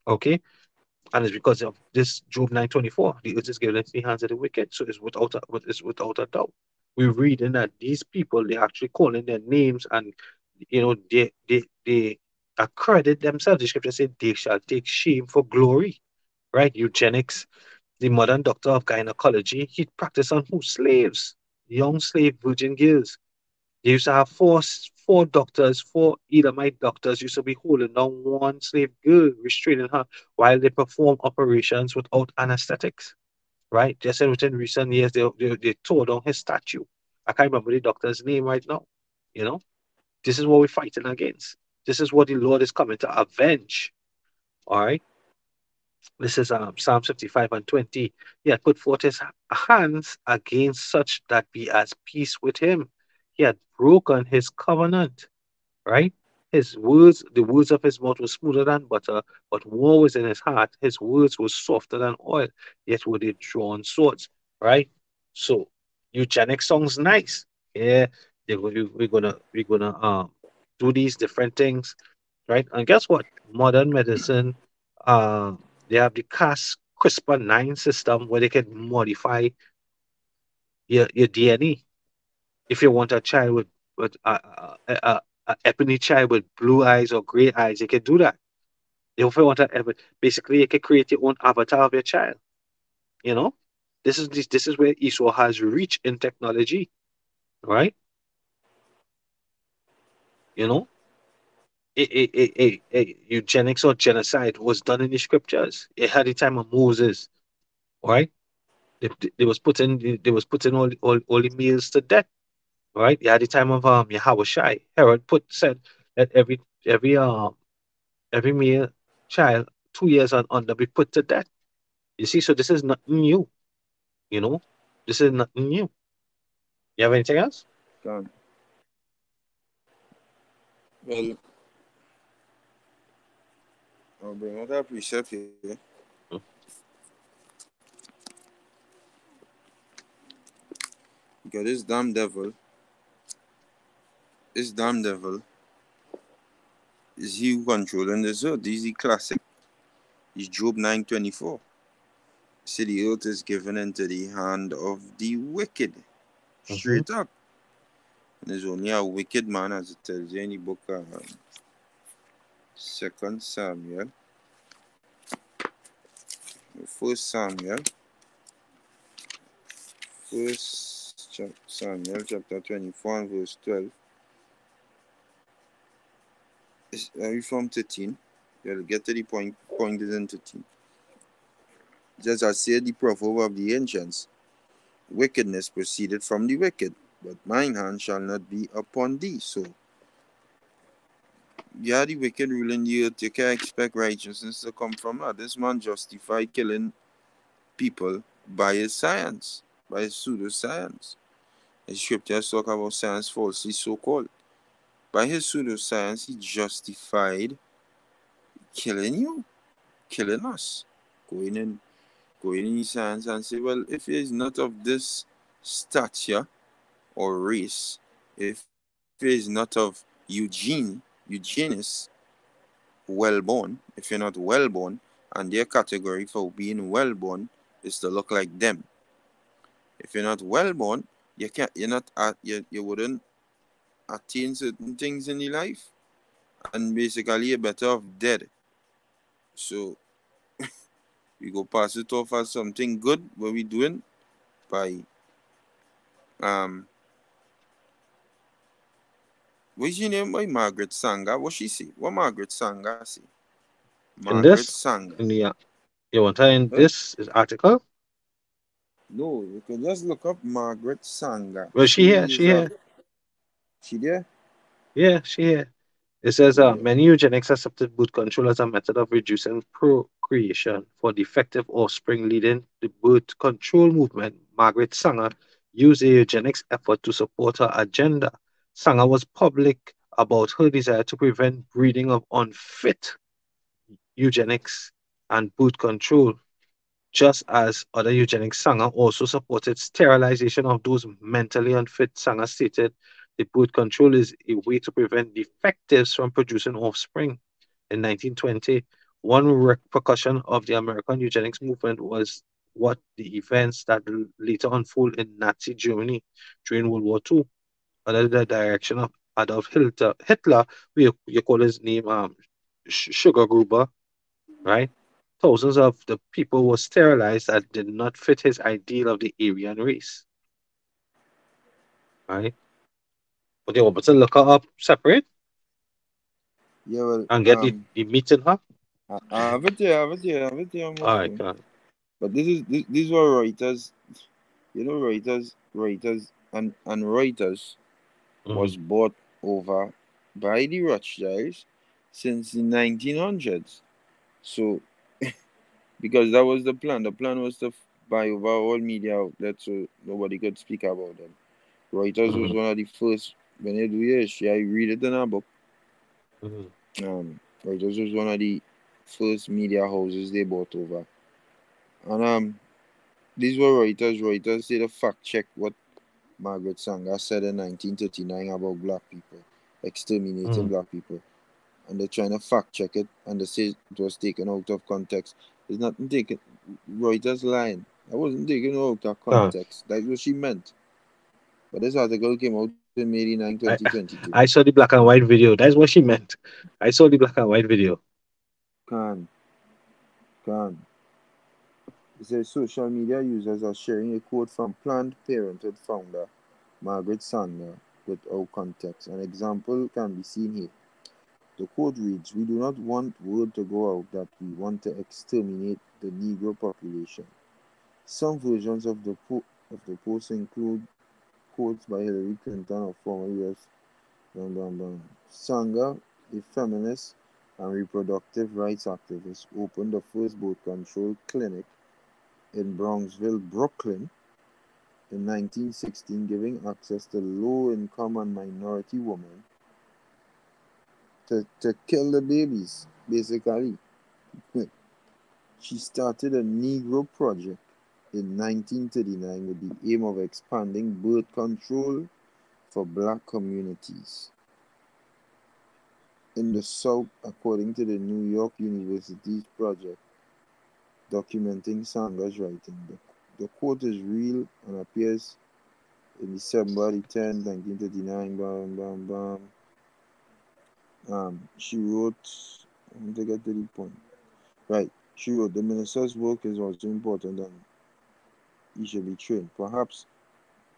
Okay, and it's because of this Job 9:24. The earth is given into the hands of the wicked, so it's without a doubt. We're reading that these people they're actually calling their names, and they accredit themselves. The scripture said they shall take shame for glory, right? Eugenics, the modern doctor of gynecology, he practiced on who? Slaves, young slave virgin girls. They used to have four doctors, four Edomite doctors used to be holding down one slave girl, restraining her while they perform operations without anesthetics. Right? Just in within recent years, they tore down his statue. I can't remember the doctor's name right now. You know, this is what we're fighting against. This is what the Lord is coming to avenge. All right. This is Psalm 55 and 20. He had put forth his hands against such that be as peace with him. He had broken his covenant, right? His words, the words of his mouth were smoother than butter, but war was in his heart. His words were softer than oil, yet were they drawn swords, right? So, eugenic songs nice. Yeah, we're gonna do these different things, right? And guess what? Modern medicine, they have the CRISPR-9 system where they can modify your DNA. If you want a child with a ebony child with blue eyes or gray eyes, you can do that. If you want basically you can create your own avatar of your child. You know, this is where Esau has reached in technology, right? You know, eugenics or genocide was done in the scriptures. It had the time of Moses, right? They was putting all the males to death, right? Yeah, at the time of Yahweh Shai, Herod said that every male child 2 years and under be put to death. You see, so this is nothing new, you know. This is nothing new. You have anything else? Done. Well, I'll bring out a precept here. Mm, Because this damn devil is he who controlling this earth. This is the classic. It's Job 9:24. See, the earth is given into the hand of the wicked. Mm-hmm. straight up. And there's only a wicked man, as it tells you in the book of Second Samuel, First Samuel, Samuel chapter 24 and verse 12. Are you from 13? You'll get to the point. Point is in 13. Just as said the proverb of the ancients, wickedness proceeded from the wicked, but mine hand shall not be upon thee. So, yeah, the wicked ruling the earth, you can't expect righteousness to come from that. This man justified killing people by his science, by his pseudoscience. The scriptures talk about science falsely so called. By his pseudoscience, he justified killing you, killing us. Going in, going in science and say, well, if he is not of this stature or race, if he is not of eugenus, well born, if you're not well born, and their category for being well born is to look like them. If you're not well born, you're not you wouldn't attain certain things in your life, and basically you're better off dead. So we go pass it off as something good what we doing by um what's your name by Margaret Sanger? What she say? What Margaret Sanger say? In Margaret this, Sanger. in the you want to in Huh? this article? No, you can just look up Margaret Sanger. Well, she here, She she is a here. she there? Yeah, she here. It says Yeah. many eugenics accepted birth control as a method of reducing procreation for defective offspring, leading the birth control movement. Margaret Sanger used a eugenics effort to support her agenda. Sanger was public about her desire to prevent breeding of unfit eugenics and birth control, just as other eugenics. Sanger also supported sterilization of those mentally unfit. Sanger stated the birth control is a way to prevent defectives from producing offspring. In 1920, one repercussion of the American eugenics movement was what the events that later unfolded in Nazi Germany during World War II, under the direction of Adolf Hitler, you call his name Sugar Gruber, right? Thousands of the people were sterilized that did not fit his ideal of the Aryan race, right? But they were able to look her up separate Yeah, well, and get the meat in her. I have it here, I have it here, I have it here on my All right, phone. But these were Reuters, Reuters, and Reuters mm-hmm, was bought over by the Rothschilds since the 1900s. So, because that was the plan. The plan was to buy over all media outlets so nobody could speak about them. Reuters was mm-hmm, one of the first, when you do your history, I read it in a book. mm-hmm, Reuters was one of the first media houses they bought over. And these were Reuters. Reuters did a fact check what Margaret Sanger said in 1939 about black people, exterminating mm-hmm. black people. And they're trying to fact check it, and they say it was taken out of context. It's nothing taken. Reuters lying. I wasn't taken out of Uh, context. That's what she meant. But this article came out in May 9, I 2022. I saw the black and white video. That's what she meant. I saw the black and white video. Can, can. It says social media users are sharing a quote from Planned Parenthood founder Margaret Sanger without context. An example can be seen here. The quote reads, "We do not want word to go out that we want to exterminate the Negro population." Some versions of the post include quotes by Hillary Clinton or former U.S. Blah, blah, blah. Sanger, a feminist and reproductive rights activist, opened the first birth control clinic in Bronxville, Brooklyn in 1916, giving access to low-income and minority women to kill the babies, basically. She started a Negro Project in 1939 with the aim of expanding birth control for black communities in the South, according to the New York University's project documenting Sanger's writing. The quote is real and appears in December 10th, 1939. Bam, bam, bam. She wrote, I want to get to the point. Right. She wrote, the minister's work is also important and he should be trained, perhaps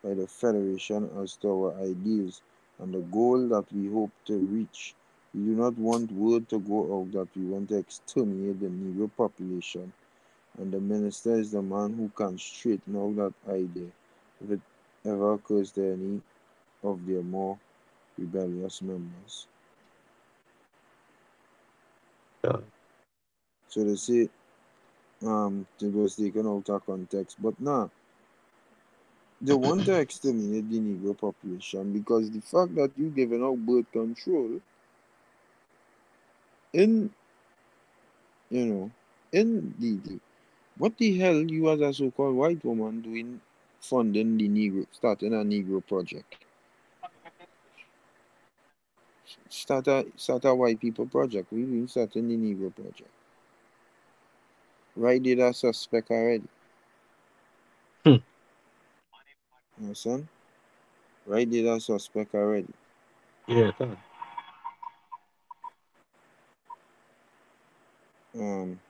by the Federation as to our ideals and the goal that we hope to reach. We do not want word to go out that we want to exterminate the Negro population, and the minister is the man who can straighten out that idea if it ever occurs to any of their more rebellious members. Yeah. So they say it was taken out of context, but nah, they want to exterminate the Negro population because the fact that you giving out birth control in you know in the what the hell you as a so-called white woman doing funding the Negro starting a Negro project, start a white people project, we been starting the Negro project, right there that suspect already. Hmm. You understand? Right there that suspect already. Yeah, God. um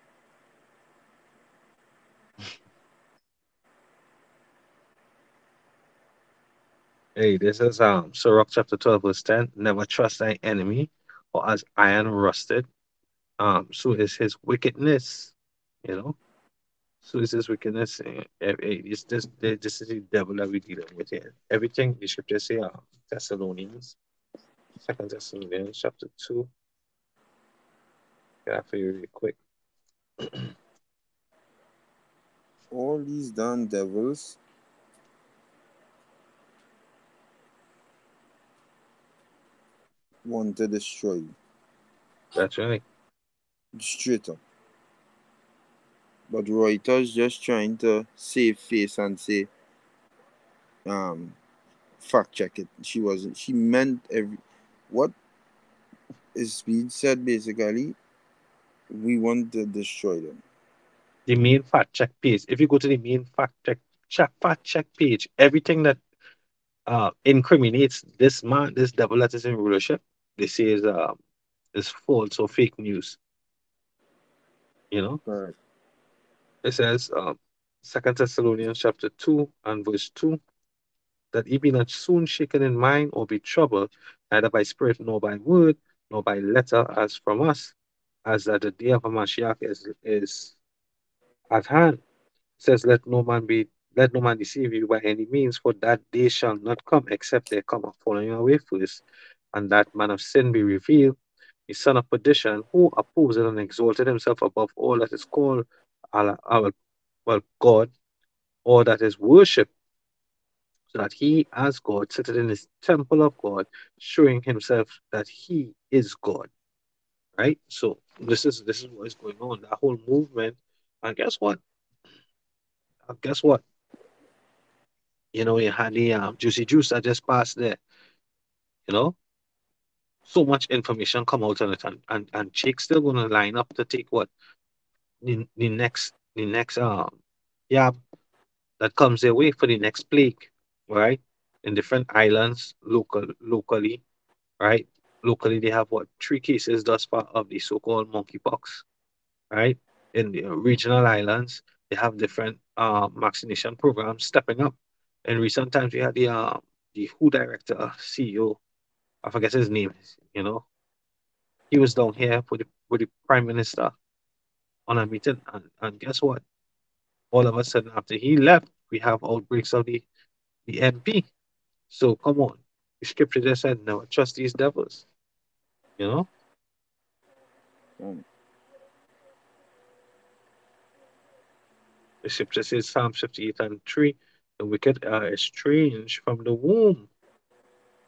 Hey, this is Sirach chapter 12, verse 10. Never trust thy enemy, or as iron rusted. So is his wickedness, you know. So is his wickedness. It's this is the devil that we're dealing with here. Everything the scriptures say, Thessalonians, Second Thessalonians chapter 2. Get that for you really quick. all these damn devils want to destroy you That's right. straight up. But Reuters just trying to save face and say, um, fact check it. She wasn't. She meant every. What is being said basically? We want to destroy them. The main fact check page. If you go to the main fact check page, everything that incriminates this man, this devil that is in rulership, they say is false or fake news. You know, Right. it says Second Thessalonians chapter 2 and verse 2, that ye be not soon shaken in mind or be troubled, neither by spirit nor by word, nor by letter as from us, as that the day of Mashiach is at hand. It says, let no man deceive you by any means, for that day shall not come except there come a falling away first, and that man of sin be revealed, the son of perdition, who opposed and exalted himself above all that is called well, God, or that is worshipped, so that he, as God, sitteth in his temple of God, showing himself that he is God. Right? So this is what is going on. That whole movement. And guess what? Guess what? You know, you had the juicy juice that just passed there. You know, so much information come out on it, and Jake's still gonna line up to take what the next yeah that comes their way for the next plague, right? In different islands, locally, right? Locally, they have what 3 cases thus far of the so-called monkeypox, right? In the regional islands, they have different vaccination programs stepping up. In recent times, we had the WHO director, CEO, I forget his name, you know, he was down here with the prime minister on a meeting, and guess what? All of a sudden, after he left, we have outbreaks of the MP. So come on, the scripture just said, never trust these devils. You know, Um, the scripture says, Psalm 58 and 3, the wicked are estranged from the womb,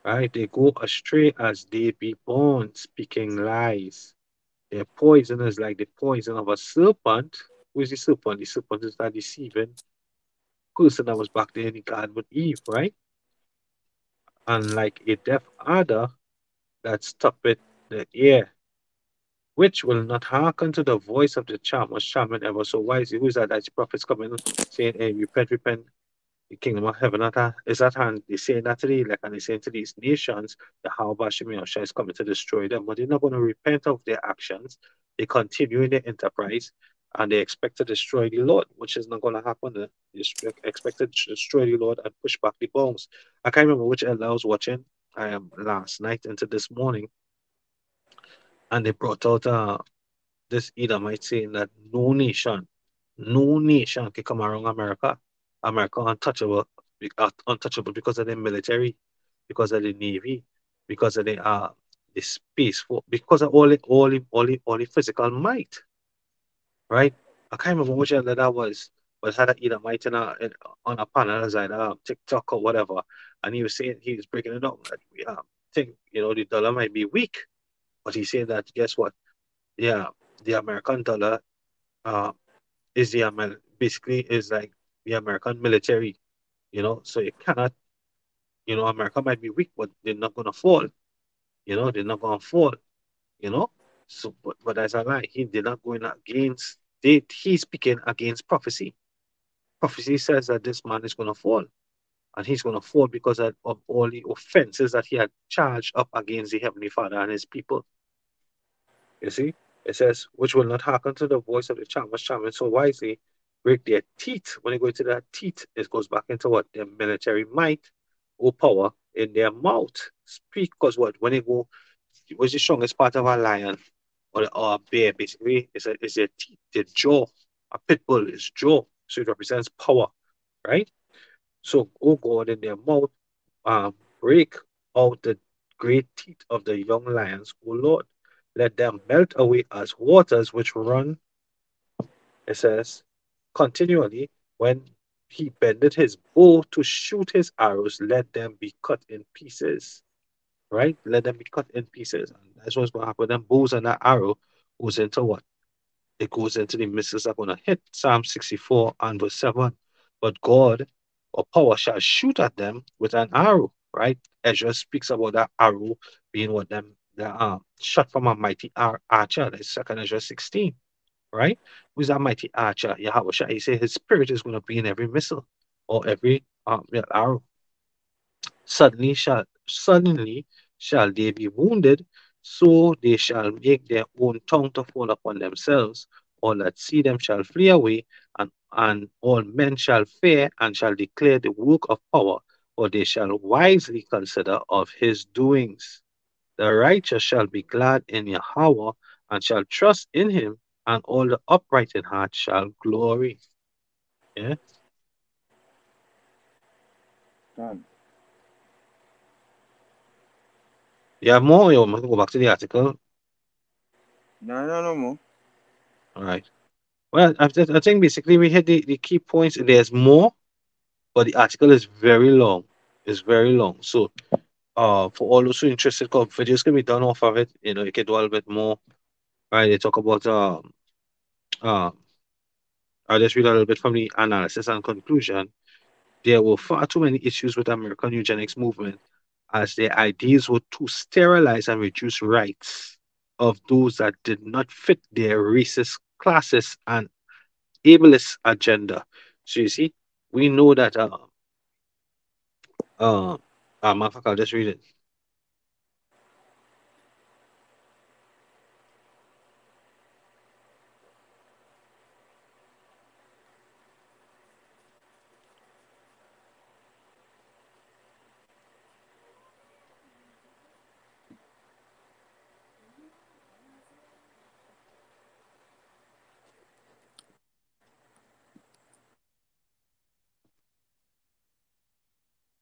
right? They go astray as they be born, speaking lies. Their poison is like the poison of a serpent. Who is the serpent? The serpent is that deceiving person that was back there in the garden with Eve, right? And like a deaf adder that stoppeth the ear, which will not hearken to the voice of the charmer, charming ever so wisely. Who is that? That's the prophets coming saying, hey, repent, repent. The kingdom of heaven is at hand. They say that to the elect, and they say to these nations, the Yahweh Shemiyosha is coming to destroy them, but they're not going to repent of their actions. They continue in their enterprise, and they expect to destroy the Lord, which is not going to happen. They expect to destroy the Lord and push back the bombs. I can't remember which elder I was watching last night into this morning, and they brought out this Edomite saying that no nation can come around America. America untouchable, untouchable because of the military, because of the navy, because of the space for, because of all the physical might, right? I can't remember which other that was, but had an Edomite on a panel as either TikTok or whatever, and he was saying he was breaking it down that we think the dollar might be weak, but he said that guess what? Yeah, the American dollar uh, is basically is like the American military, so you cannot, America might be weak, but they're not gonna fall, they're not gonna fall, you know. So, but as a lie, he did not going against. He's speaking against prophecy. Prophecy says that this man is gonna fall, and he's gonna fall because of all the offenses that he had charged up against the heavenly Father and his people. You see, it says, which will not hearken to the voice of the charmers, charming so wisely, break their teeth. When they go into that teeth, it goes back into what? Their military might or power in their mouth. Speak, because what? When they go, what's the strongest part of a lion or a bear? Basically, is their teeth, their jaw. A pit bull is jaw. So it represents power, right? So, oh God, in their mouth, break out the great teeth of the young lions, O Lord. Let them melt away as waters which run, it says, continually. When he bended his bow to shoot his arrows, let them be cut in pieces. Right? Let them be cut in pieces. And that's what's going to happen. Them bows and that arrow goes into what? It goes into the missiles that are going to hit Psalm 64 and verse 7. But God or power shall shoot at them with an arrow, right? Ezra speaks about that arrow being what them the shot from a mighty archer. That's second Ezra 16, right? Who's that mighty archer? Yahweh Shai. He said his spirit is going to be in every missile or every arrow. Suddenly shall they be wounded, so they shall make their own tongue to fall upon themselves. All that see them shall flee away, and all men shall fear and shall declare the work of power, for they shall wisely consider of his doings. The righteous shall be glad in Yahweh and shall trust in him, and all the upright in heart shall glory. Yeah. Done. Yeah, more. You want to go back to the article? No, no, no more. All right. Well, I think basically we hit the key points. There's more, but the article is very long. It's very long. So, for all those who are interested, because videos can be done off of it. You can do a little bit more. Right? They talk about uh, I'll just read a little bit from the analysis and conclusion. There were far too many issues with American eugenics movement, as their ideas were to sterilize and reduce rights of those that did not fit their racist, classist, and ableist agenda. So you see, we know that uh motherfucker, I'll just read it.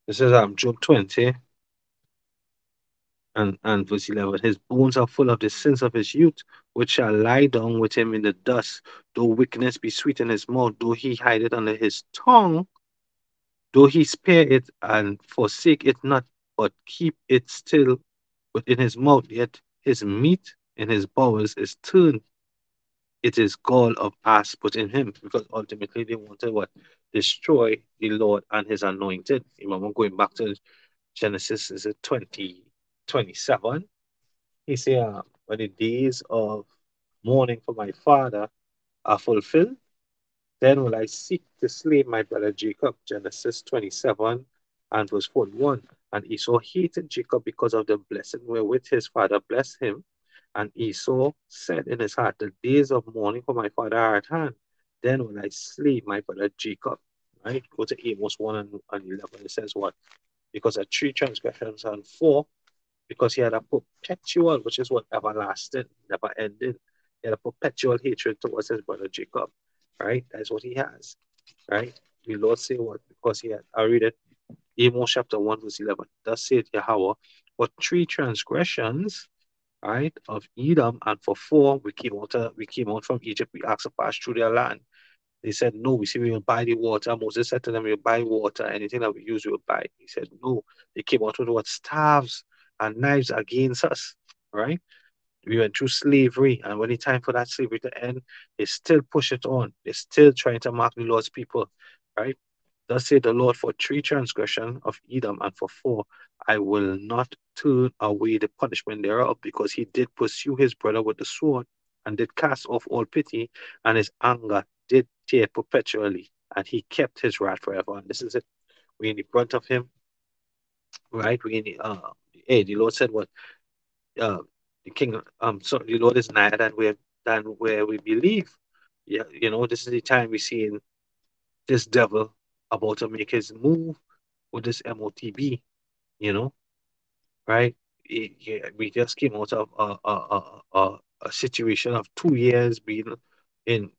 This is Job 20 and verse 11. His bones are full of the sins of his youth, which shall lie down with him in the dust. Though wickedness be sweet in his mouth, though he hide it under his tongue, though he spare it and forsake it not, but keep it still within his mouth, yet his meat in his bowels is turned. It is gall of ass put in him, because ultimately they wanted what? Destroy the Lord and his anointed. Remember, going back to Genesis, is it 20:27? He said, when the days of mourning for my father are fulfilled, Then will I seek to slay my brother Jacob. Genesis 27 and verse 41. And Esau hated Jacob because of the blessing wherewith his father blessed him. And Esau said in his heart, the days of mourning for my father are at hand. Then will I slay my brother Jacob. Right? Go to Amos 1 and 11. It says what? Because of three transgressions, and four, because he had a perpetual, which is what, everlasting, never ending. He had a perpetual hatred towards his brother Jacob. Right? That's what he has. Right? The Lord say what? Because he had, I read it, Amos chapter 1, verse 11. Thus saith Yahweh, for three transgressions, right, of Edom, and for four, we came out from Egypt, we asked to pass through their land. They said, no, we see we will buy the water. Moses said to them, we'll buy water, anything that we use, we'll buy. He said, no. They came out with what? Staves and knives against us, right? We went through slavery, and when it's time for that slavery to end, they still push it on. They're still trying to mark the Lord's people, right? Thus said the Lord, for three transgression of Edom, and for four, I will not turn away the punishment thereof, because he did pursue his brother with the sword, and did cast off all pity, and his anger did tear perpetually, and he kept his wrath forever. And this is it. We're in the brunt of him, right? We in the hey, the Lord said what? Uh, the king, so the Lord is nigher than where we believe. Yeah, this is the time we see in this devil about to make his move with this MOTB, you know, right? We just came out of a situation of 2 years being in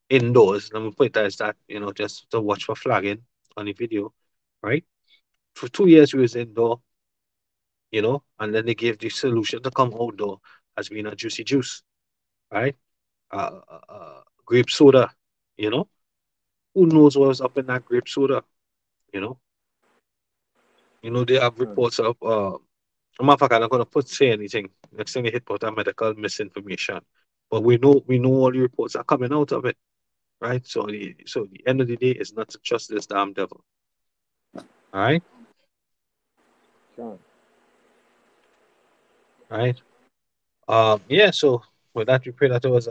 indoors. Let me put it as that, just to watch for flagging on the video, right? For 2 years we was indoor, and then they gave the solution to come outdoor as being a juicy juice, right? Grape soda, you know. Who knows what was up in that grape soda, you know? They have reports of matter of fact, I'm not gonna say anything. Next thing they hit about medical misinformation. But we know all the reports are coming out of it, right? So the end of the day is not to trust this damn devil. All right? Sure. Right? Yeah, so with that we pray that it was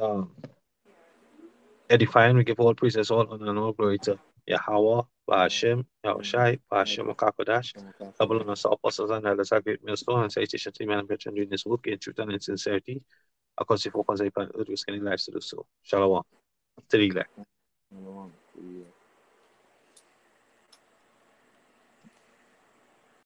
edifying. We give all praises, all honor and all glory to Yahweh, Ba'ashem, Yahushai, Ba'ashem, Okakodash. Double honor to apostles and elders, our great millstone, and citation to man, veteran doing this work in truth and in sincerity. I consider for consider earth with any lives to do so. Shalom. To the elect. Shalom.